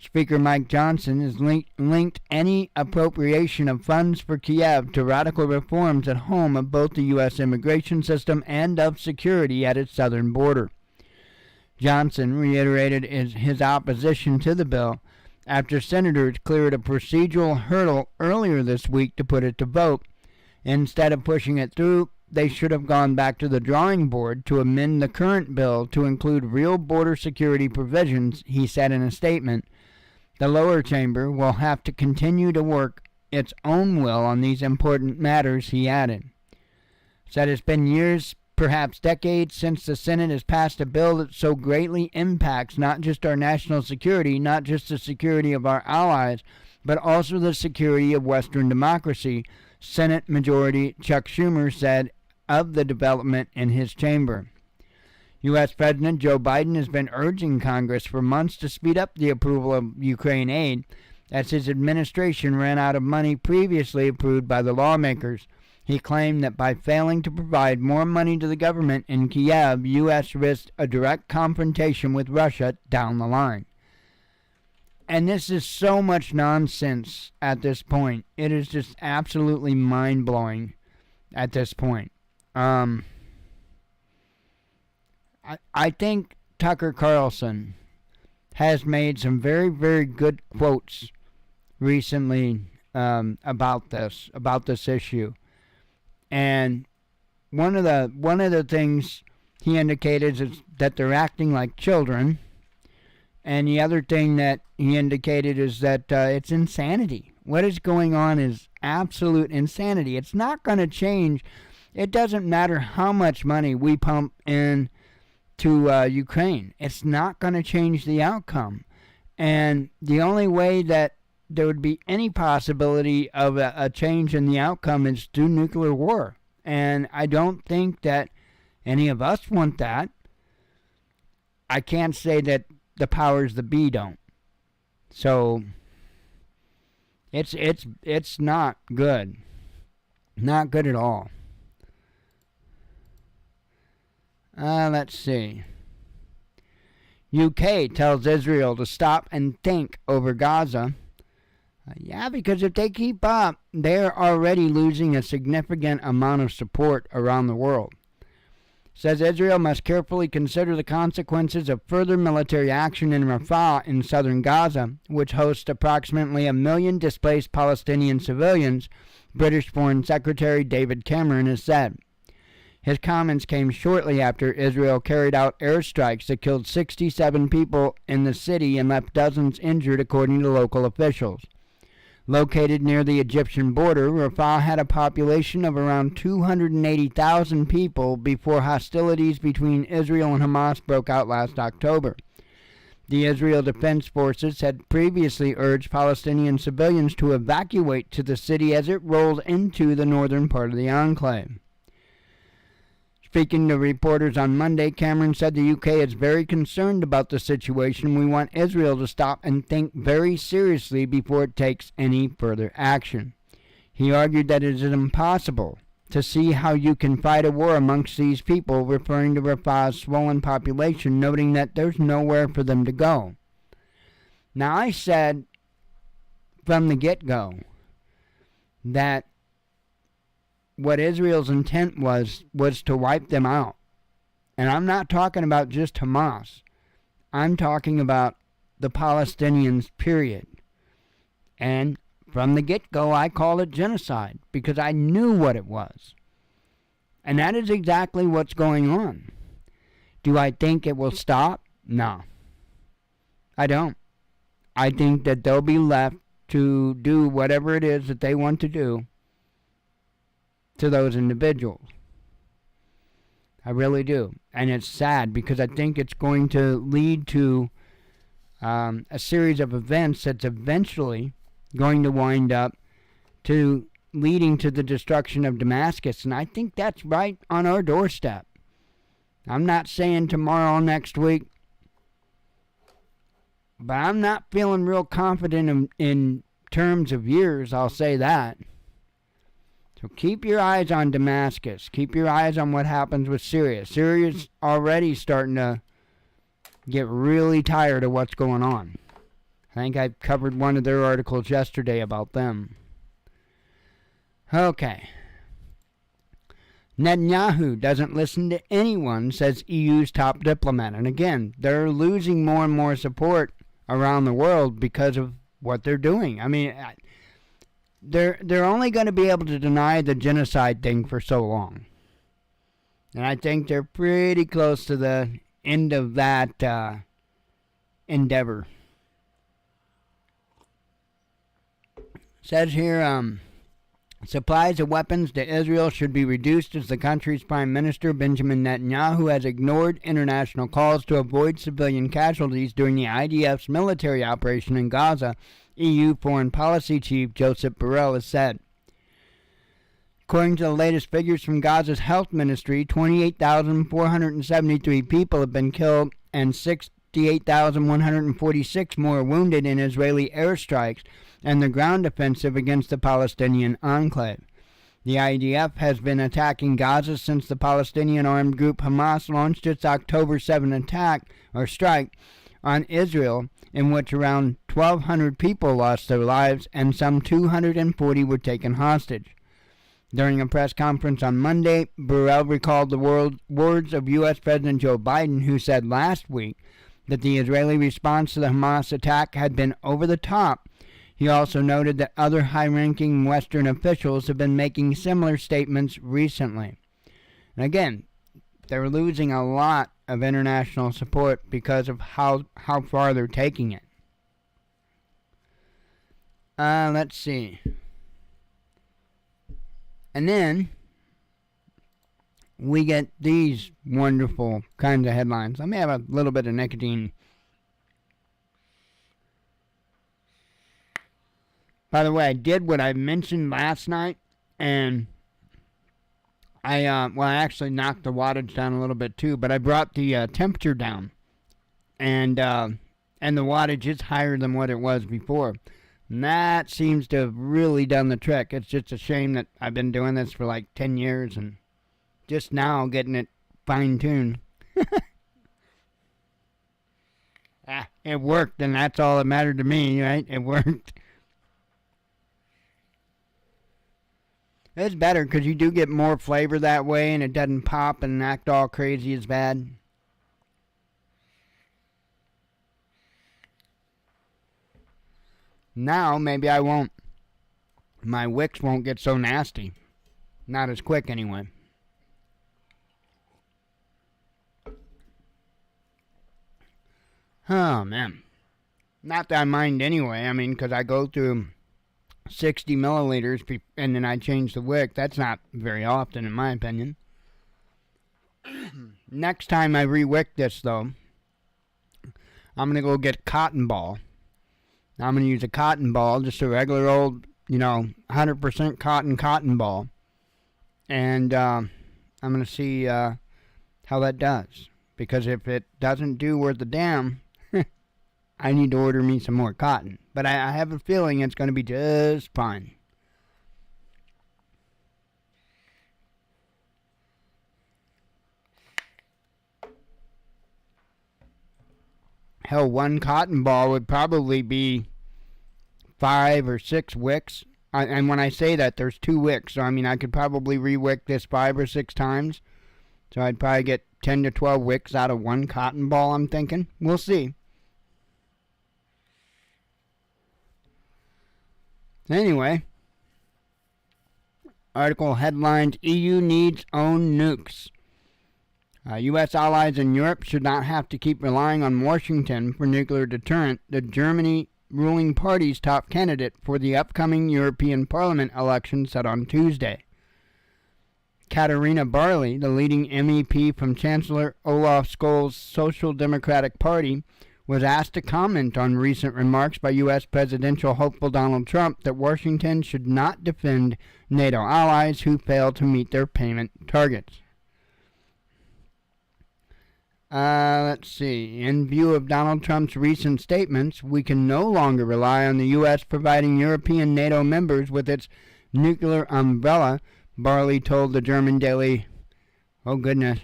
Speaker Mike Johnson has linked any appropriation of funds for Kiev to radical reforms at home of both the U.S. immigration system and of security at its southern border. Johnson reiterated his opposition to the bill after senators cleared a procedural hurdle earlier this week to put it to vote. Instead of pushing it through, they should have gone back to the drawing board to amend the current bill to include real border security provisions, he said in a statement. The lower chamber will have to continue to work its own will on these important matters, he added. Said it's been years, perhaps decades, since the Senate has passed a bill that so greatly impacts not just our national security, not just the security of our allies, but also the security of Western democracy, Senate Majority Chuck Schumer said of the development in his chamber. U.S. President Joe Biden has been urging Congress for months to speed up the approval of Ukraine aid, as his administration ran out of money previously approved by the lawmakers. He claimed that by failing to provide more money to the government in Kiev, U.S. risked a direct confrontation with Russia down the line. And this is so much nonsense at this point. It is just absolutely mind-blowing at this point. I think Tucker Carlson has made some very, very good quotes recently about this issue. And one of the things he indicated is that they're acting like children. And the other thing that he indicated is that it's insanity. What is going on is absolute insanity. It's not going to change. It doesn't matter how much money we pump in to Ukraine. It's not going to change the outcome. And the only way that there would be any possibility of a change in the outcome is through nuclear war. And I don't think that any of us want that. I can't say that the powers that be don't. So it's not good. Not good at all. Let's see. UK tells Israel to stop and think over Gaza. Yeah, because if they keep up, they're already losing a significant amount of support around the world. Says Israel must carefully consider the consequences of further military action in Rafah in southern Gaza, which hosts approximately 1 million displaced Palestinian civilians, British Foreign Secretary David Cameron has said. His comments came shortly after Israel carried out airstrikes that killed 67 people in the city and left dozens injured, according to local officials. Located near the Egyptian border, Rafah had a population of around 280,000 people before hostilities between Israel and Hamas broke out last October. The Israel Defense Forces had previously urged Palestinian civilians to evacuate to the city as it rolled into the northern part of the enclave. Speaking to reporters on Monday, Cameron said the UK is very concerned about the situation. We want Israel to stop and think very seriously before it takes any further action. He argued that it is impossible to see how you can fight a war amongst these people, referring to Rafah's swollen population, noting that there's nowhere for them to go. Now, I said from the get-go that what Israel's intent was to wipe them out. And I'm not talking about just Hamas. I'm talking about the Palestinians, period. And from the get-go, I called it genocide because I knew what it was. And that is exactly what's going on. Do I think it will stop? No. I don't. I think that they'll be left to do whatever it is that they want to do to those individuals. I really do. And it's sad because I think it's going to lead to a series of events that's eventually going to wind up to leading to the destruction of Damascus. And I think that's right on our doorstep. I'm not saying tomorrow or next week, but I'm not feeling real confident in terms of years, I'll say that. So keep your eyes on Damascus. Keep your eyes on what happens with Syria. Syria's already starting to get really tired of what's going on. I think I covered one of their articles yesterday about them. Okay. Netanyahu doesn't listen to anyone, says EU's top diplomat. And again, they're losing more and more support around the world because of what they're doing. I mean, they're only going to be able to deny the genocide thing for so long. And I think they're pretty close to the end of that endeavor. Says here, supplies of weapons to Israel should be reduced as the country's Prime Minister Benjamin Netanyahu has ignored international calls to avoid civilian casualties during the IDF's military operation in Gaza, EU Foreign Policy Chief Joseph Borrell has said. According to the latest figures from Gaza's health ministry, 28,473 people have been killed and 68,146 more wounded in Israeli airstrikes and the ground offensive against the Palestinian enclave. The IDF has been attacking Gaza since the Palestinian armed group Hamas launched its October 7 attack or strike on Israel, in which around 1,200 people lost their lives and some 240 were taken hostage. During a press conference on Monday, Borrell recalled the words of U.S. President Joe Biden, who said last week that the Israeli response to the Hamas attack had been over the top. He also noted that other high-ranking Western officials have been making similar statements recently. And again, they're losing a lot of international support because of how far they're taking it. Let's see. And then we get these wonderful kinds of headlines. Let me have a little bit of nicotine. By the way, I did what I mentioned last night, and I actually knocked the wattage down a little bit too, but I brought the temperature down, and the wattage is higher than what it was before. And that seems to have really done the trick. It's just a shame that I've been doing this for like 10 years and just now getting it fine-tuned. It worked, and that's all that mattered to me, right? It worked. It's better because you do get more flavor that way and it doesn't pop and act all crazy as bad. Now, maybe I won't. My wicks won't get so nasty. Not as quick, anyway. Oh, man. Not that I mind anyway. I mean, because I go through 60 milliliters and then I change the wick. That's not very often, in my opinion. Next time I re-wick this, though, I'm going to go get cotton ball. I'm going to use a cotton ball, just a regular old, 100% cotton ball. And I'm going to see how that does. Because if it doesn't do worth a damn, I need to order me some more cotton. But I have a feeling it's going to be just fine. Hell, one cotton ball would probably be 5 or 6 wicks. And when I say that, there's 2 wicks. So, I mean, I could probably re-wick this 5 or 6 times. So I'd probably get 10 to 12 wicks out of one cotton ball, I'm thinking. We'll see. Anyway, article headlines, EU needs own nukes. U.S. allies in Europe should not have to keep relying on Washington for nuclear deterrent, the Germany ruling party's top candidate for the upcoming European Parliament election said on Tuesday. Katharina Barley, the leading MEP from Chancellor Olaf Scholz's Social Democratic Party, was asked to comment on recent remarks by U.S. presidential hopeful Donald Trump that Washington should not defend NATO allies who fail to meet their payment targets. Let's see. In view of Donald Trump's recent statements, we can no longer rely on the U.S. providing European NATO members with its nuclear umbrella, Barley told the German daily, Tagesspiegel,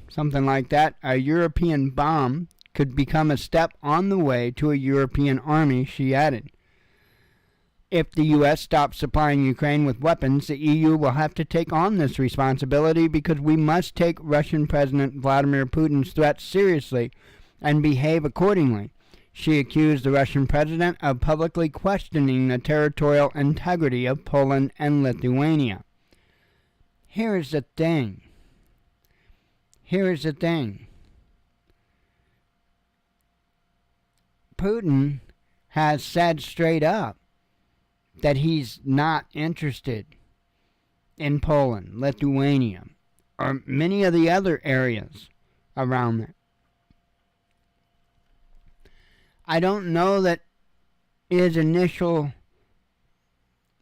something like that, a European bomb could become a step on the way to a European army, she added. If the U.S. stops supplying Ukraine with weapons, the EU will have to take on this responsibility because we must take Russian President Vladimir Putin's threats seriously and behave accordingly. She accused the Russian president of publicly questioning the territorial integrity of Poland and Lithuania. Here's the thing. Putin has said straight up that he's not interested in Poland, Lithuania, or many of the other areas around there. I don't know that his initial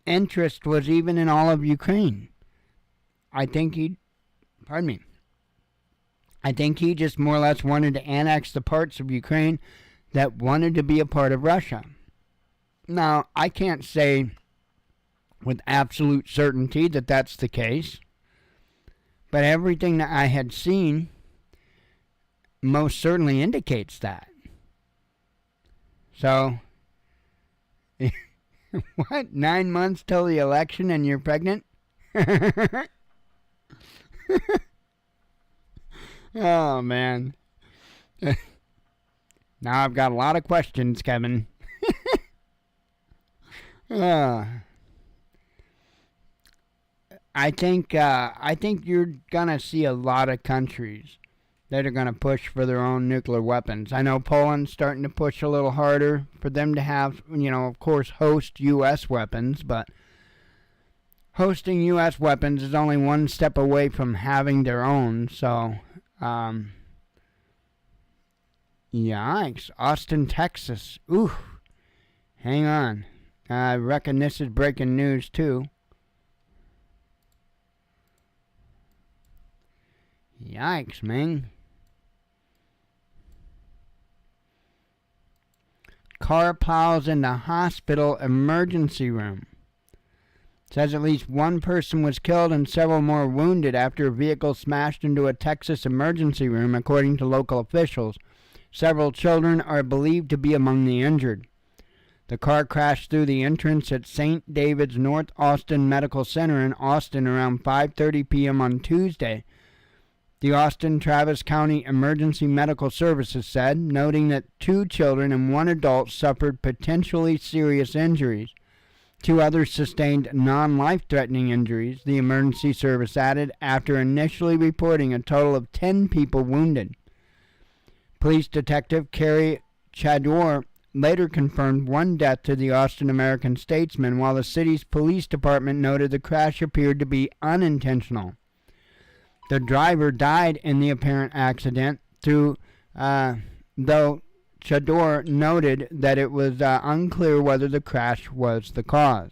interest was even in all of Ukraine. I think he just more or less wanted to annex the parts of Ukraine that wanted to be a part of Russia. Now, I can't say with absolute certainty that that's the case, but everything that I had seen most certainly indicates that. So, what, 9 months till the election and you're pregnant? Oh, man. Now I've got a lot of questions, Kevin. I think you're gonna see a lot of countries that are gonna push for their own nuclear weapons. I know Poland's starting to push a little harder for them to have, of course, host U.S. weapons, but hosting U.S. weapons is only one step away from having their own. So, yikes! Austin, Texas. Ooh, hang on. I reckon this is breaking news too. Yikes, man. Car plows into hospital emergency room. Says at least one person was killed and several more wounded after a vehicle smashed into a Texas emergency room, according to local officials. Several children are believed to be among the injured. The car crashed through the entrance at St. David's North Austin Medical Center in Austin around 5:30 p.m. on Tuesday. The Austin-Travis County Emergency Medical Services said, noting that 2 children and 1 adult suffered potentially serious injuries. 2 others sustained non-life-threatening injuries, the emergency service added, after initially reporting a total of 10 people wounded. Police Detective Carrie Chador later confirmed 1 death to the Austin American-Statesman, while the city's police department noted the crash appeared to be unintentional. The driver died in the apparent accident, though Chador noted that it was unclear whether the crash was the cause.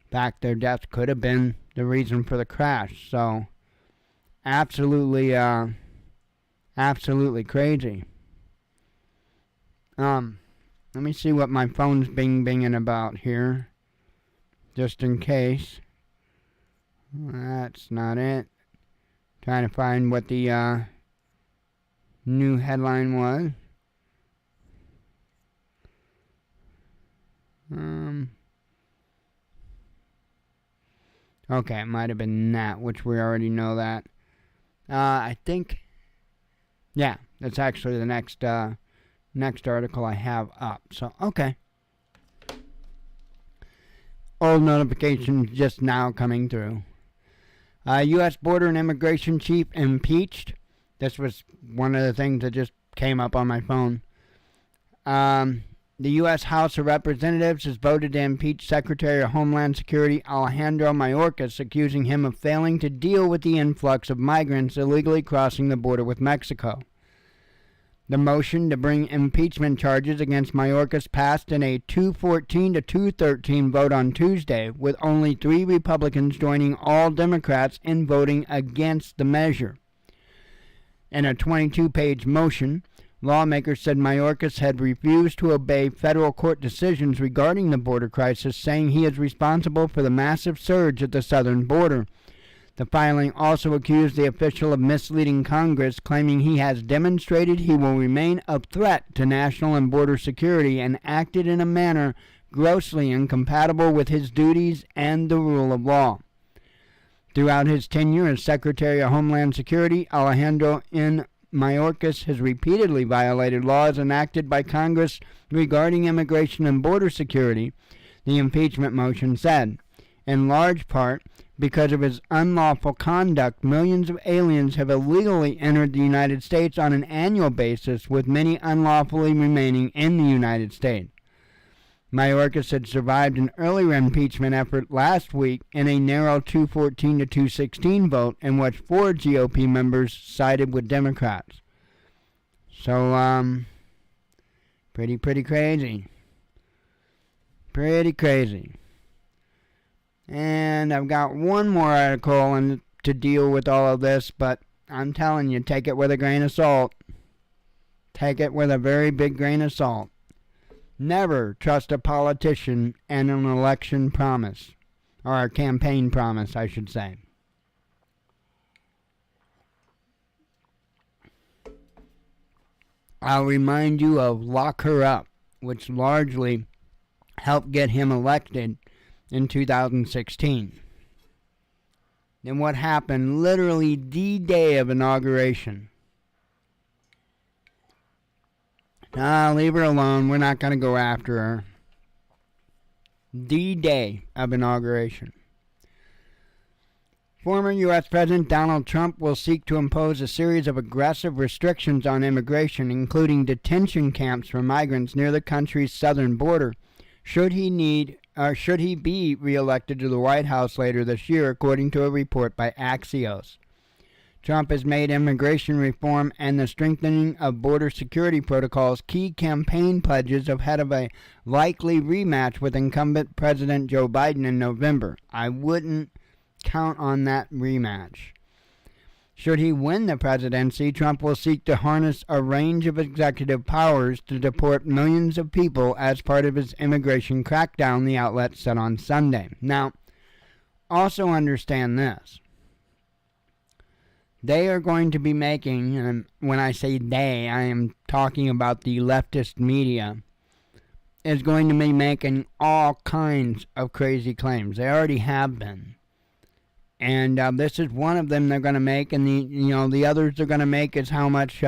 In fact, their death could have been the reason for the crash. So, absolutely crazy. Let me see what my phone's binging about here, just in case. That's not it. Trying to find what the new headline was. Okay, it might have been that, which we already know that. I think, yeah, that's actually the next article I have up. So, okay. Old notifications just now coming through. U.S. Border and Immigration Chief impeached. This was one of the things that just came up on my phone. The U.S. House of Representatives has voted to impeach Secretary of Homeland Security Alejandro Mayorkas, accusing him of failing to deal with the influx of migrants illegally crossing the border with Mexico. The motion to bring impeachment charges against Mayorkas passed in a 214 to 213 vote on Tuesday, with only 3 Republicans joining all Democrats in voting against the measure. In a 22-page motion, lawmakers said Mayorkas had refused to obey federal court decisions regarding the border crisis, saying he is responsible for the massive surge at the southern border. The filing also accused the official of misleading Congress, claiming he has demonstrated he will remain a threat to national and border security and acted in a manner grossly incompatible with his duties and the rule of law. Throughout his tenure as Secretary of Homeland Security, Alejandro N. Mayorkas has repeatedly violated laws enacted by Congress regarding immigration and border security, the impeachment motion said. In large part, because of his unlawful conduct, millions of aliens have illegally entered the United States on an annual basis, with many unlawfully remaining in the United States. Mayorkas had survived an earlier impeachment effort last week in a narrow 214 to 216 vote in which 4 GOP members sided with Democrats. So, pretty crazy. Pretty crazy. And I've got one more article to deal with all of this, but I'm telling you, take it with a grain of salt. Take it with a very big grain of salt. Never trust a politician and an election promise, or a campaign promise, I should say. I'll remind you of Lock Her Up, which largely helped get him elected in 2016. Then what happened literally the day of inauguration? Leave her alone. We're not going to go after her. The day of inauguration. Former U.S. President Donald Trump will seek to impose a series of aggressive restrictions on immigration, including detention camps for migrants near the country's southern border, should he be reelected to the White House later this year, according to a report by Axios. Trump has made immigration reform and the strengthening of border security protocols key campaign pledges ahead of a likely rematch with incumbent President Joe Biden in November. I wouldn't count on that rematch. Should he win the presidency, Trump will seek to harness a range of executive powers to deport millions of people as part of his immigration crackdown, the outlet said on Sunday. Now, also understand this. They are going to be making, and when I say they, I am talking about the leftist media, is going to be making all kinds of crazy claims. They already have been. And this is one of them they're going to make, and the others they're going to make is how much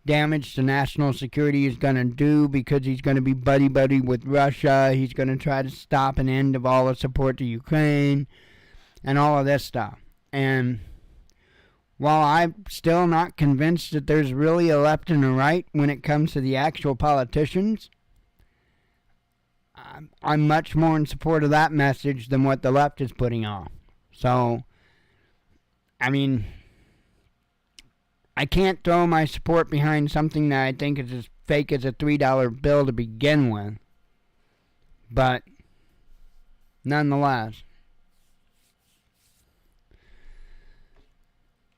damage to national security he's going to do because he's going to be buddy-buddy with Russia. He's going to try to stop an end of all the support to Ukraine and all of this stuff. And while I'm still not convinced that there's really a left and a right when it comes to the actual politicians, I'm much more in support of that message than what the left is putting off. So, I mean, I can't throw my support behind something that I think is as fake as a $3 bill to begin with. But, nonetheless,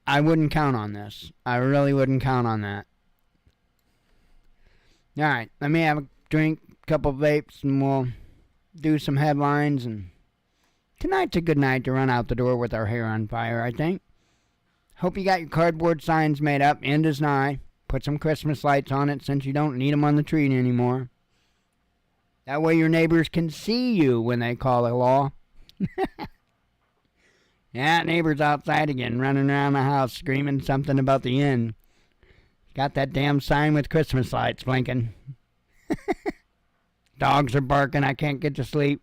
I wouldn't count on this. I really wouldn't count on that. Alright, let me have a drink, a couple vapes, and we'll do some headlines. And tonight's a good night to run out the door with our hair on fire, I think. Hope you got your cardboard signs made up. End is nigh. Put some Christmas lights on it since you don't need them on the tree anymore. That way your neighbors can see you when they call a law. Yeah, neighbor's outside again, running around the house, screaming something about the inn. Got that damn sign with Christmas lights blinking. Dogs are barking, I can't get to sleep.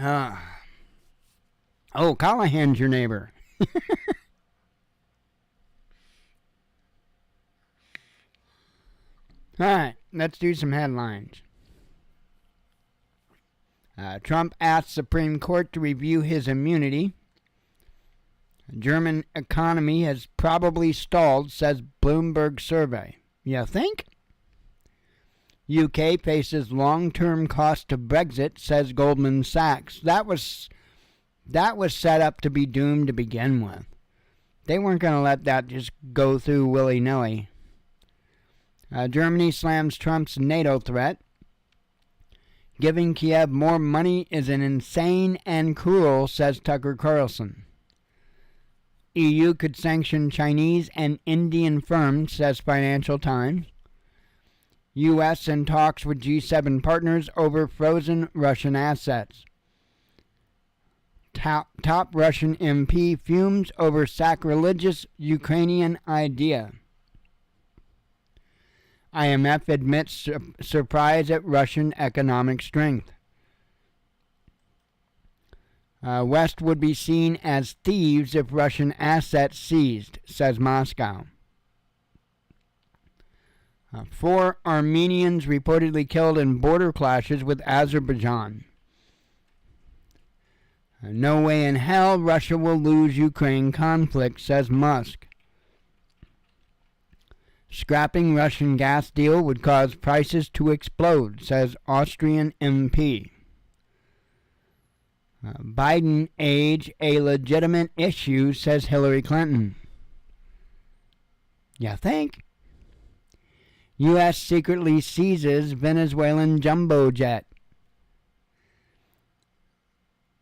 Oh, Callahan's your neighbor. Alright, let's do some headlines. Trump asks Supreme Court to review his immunity. German economy has probably stalled, says Bloomberg survey. You think? UK faces long-term cost of Brexit, says Goldman Sachs. That was set up to be doomed to begin with. They weren't going to let that just go through willy-nilly. Germany slams Trump's NATO threat. Giving Kiev more money is an insane and cruel, says Tucker Carlson. EU could sanction Chinese and Indian firms, says Financial Times. U.S. in talks with G7 partners over frozen Russian assets. Top Russian MP fumes over sacrilegious Ukrainian idea. IMF admits surprise at Russian economic strength. West would be seen as thieves if Russian assets seized, says Moscow. 4 Armenians reportedly killed in border clashes with Azerbaijan. No way in hell Russia will lose Ukraine conflict, says Musk. Scrapping Russian gas deal would cause prices to explode, says Austrian MP. Biden age a legitimate issue, says Hillary Clinton. You think? U.S. secretly seizes Venezuelan jumbo jet.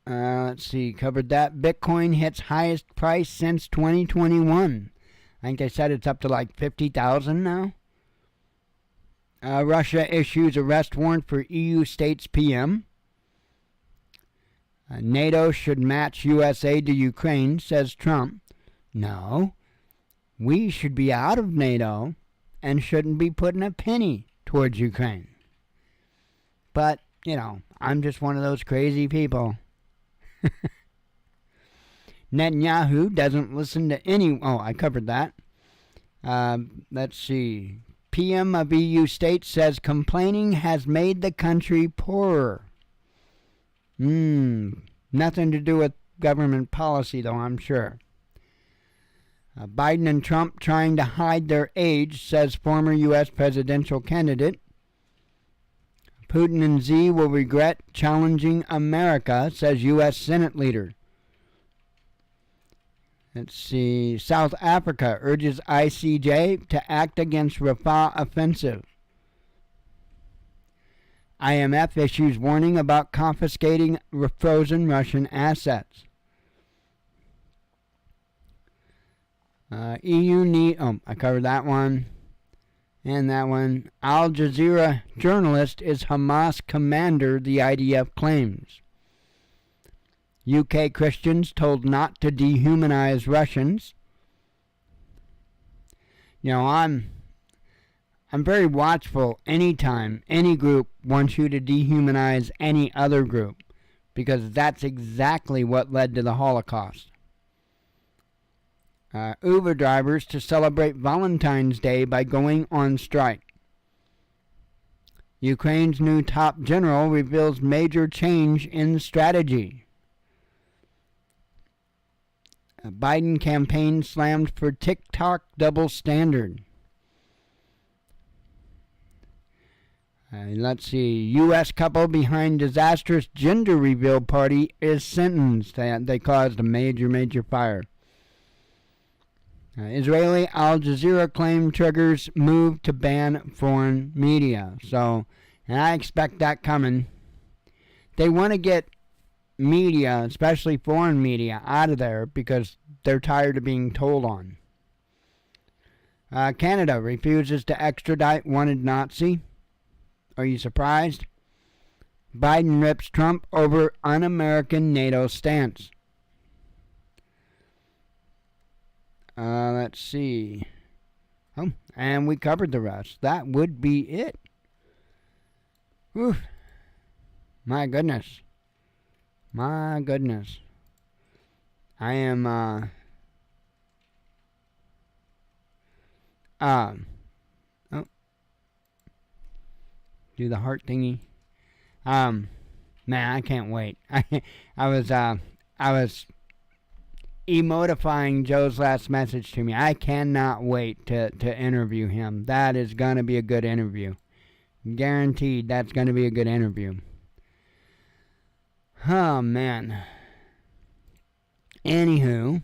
Let's see, covered that. Bitcoin hits highest price since 2021. I think they said it's up to like 50,000 now. Russia issues arrest warrant for EU states PM. NATO should match U.S. aid to Ukraine, says Trump. No, we should be out of NATO and shouldn't be putting a penny towards Ukraine. But, I'm just one of those crazy people. Netanyahu doesn't listen to any... Oh, I covered that. Let's see. PM of EU states says complaining has made the country poorer. Nothing to do with government policy, though, I'm sure. Biden and Trump trying to hide their age, says former U.S. presidential candidate. Putin and Xi will regret challenging America, says U.S. Senate leader. Let's see. South Africa urges ICJ to act against Rafah offensive. IMF issues warning about confiscating frozen Russian assets. EU need... Oh, I covered that one. And that one. Al Jazeera journalist is Hamas commander, the IDF claims. UK Christians told not to dehumanize Russians. I'm very watchful anytime any group wants you to dehumanize any other group, because that's exactly what led to the Holocaust. Uber drivers to celebrate Valentine's Day by going on strike. Ukraine's new top general reveals major change in strategy. Biden campaign slammed for TikTok double standard. Let's see. U.S. couple behind disastrous gender reveal party is sentenced. They caused a major fire. Israeli Al Jazeera claim triggers move to ban foreign media. And I expect that coming. They want to get media, especially foreign media, out of there because they're tired of being told on. Canada refuses to extradite wanted Nazi. Are you surprised? Biden rips Trump over un-American NATO stance. Let's see. Oh, and we covered the rest. That would be it. Whew. My goodness. I am, do the heart thingy. Man, I can't wait. I was emotifying Joe's last message to me. I cannot wait to interview him. That is going to be a good interview. Guaranteed that's going to be a good interview. Oh, man. Anywho,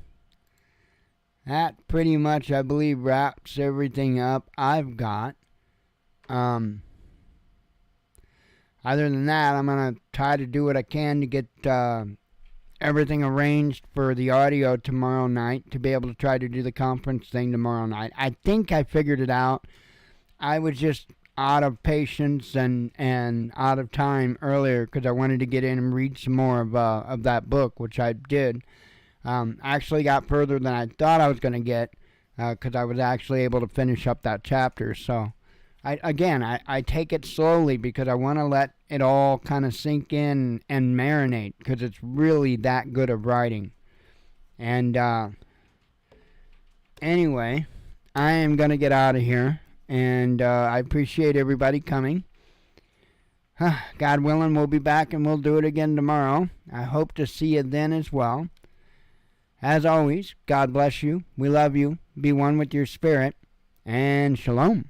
that pretty much, I believe, wraps everything up I've got. other than that, I'm going to try to do what I can to get everything arranged for the audio tomorrow night to be able to try to do the conference thing tomorrow night. I think I figured it out. I was just out of patience and out of time earlier because I wanted to get in and read some more of that book, which I did. Actually got further than I thought I was going to get because I was actually able to finish up that chapter. So, I take it slowly because I want to let it all kind of sink in and marinate because it's really that good of writing. And anyway, I am going to get out of here. And I appreciate everybody coming. God willing, we'll be back and we'll do it again tomorrow. I hope to see you then as well. As always, God bless you. We love you. Be one with your spirit. And shalom.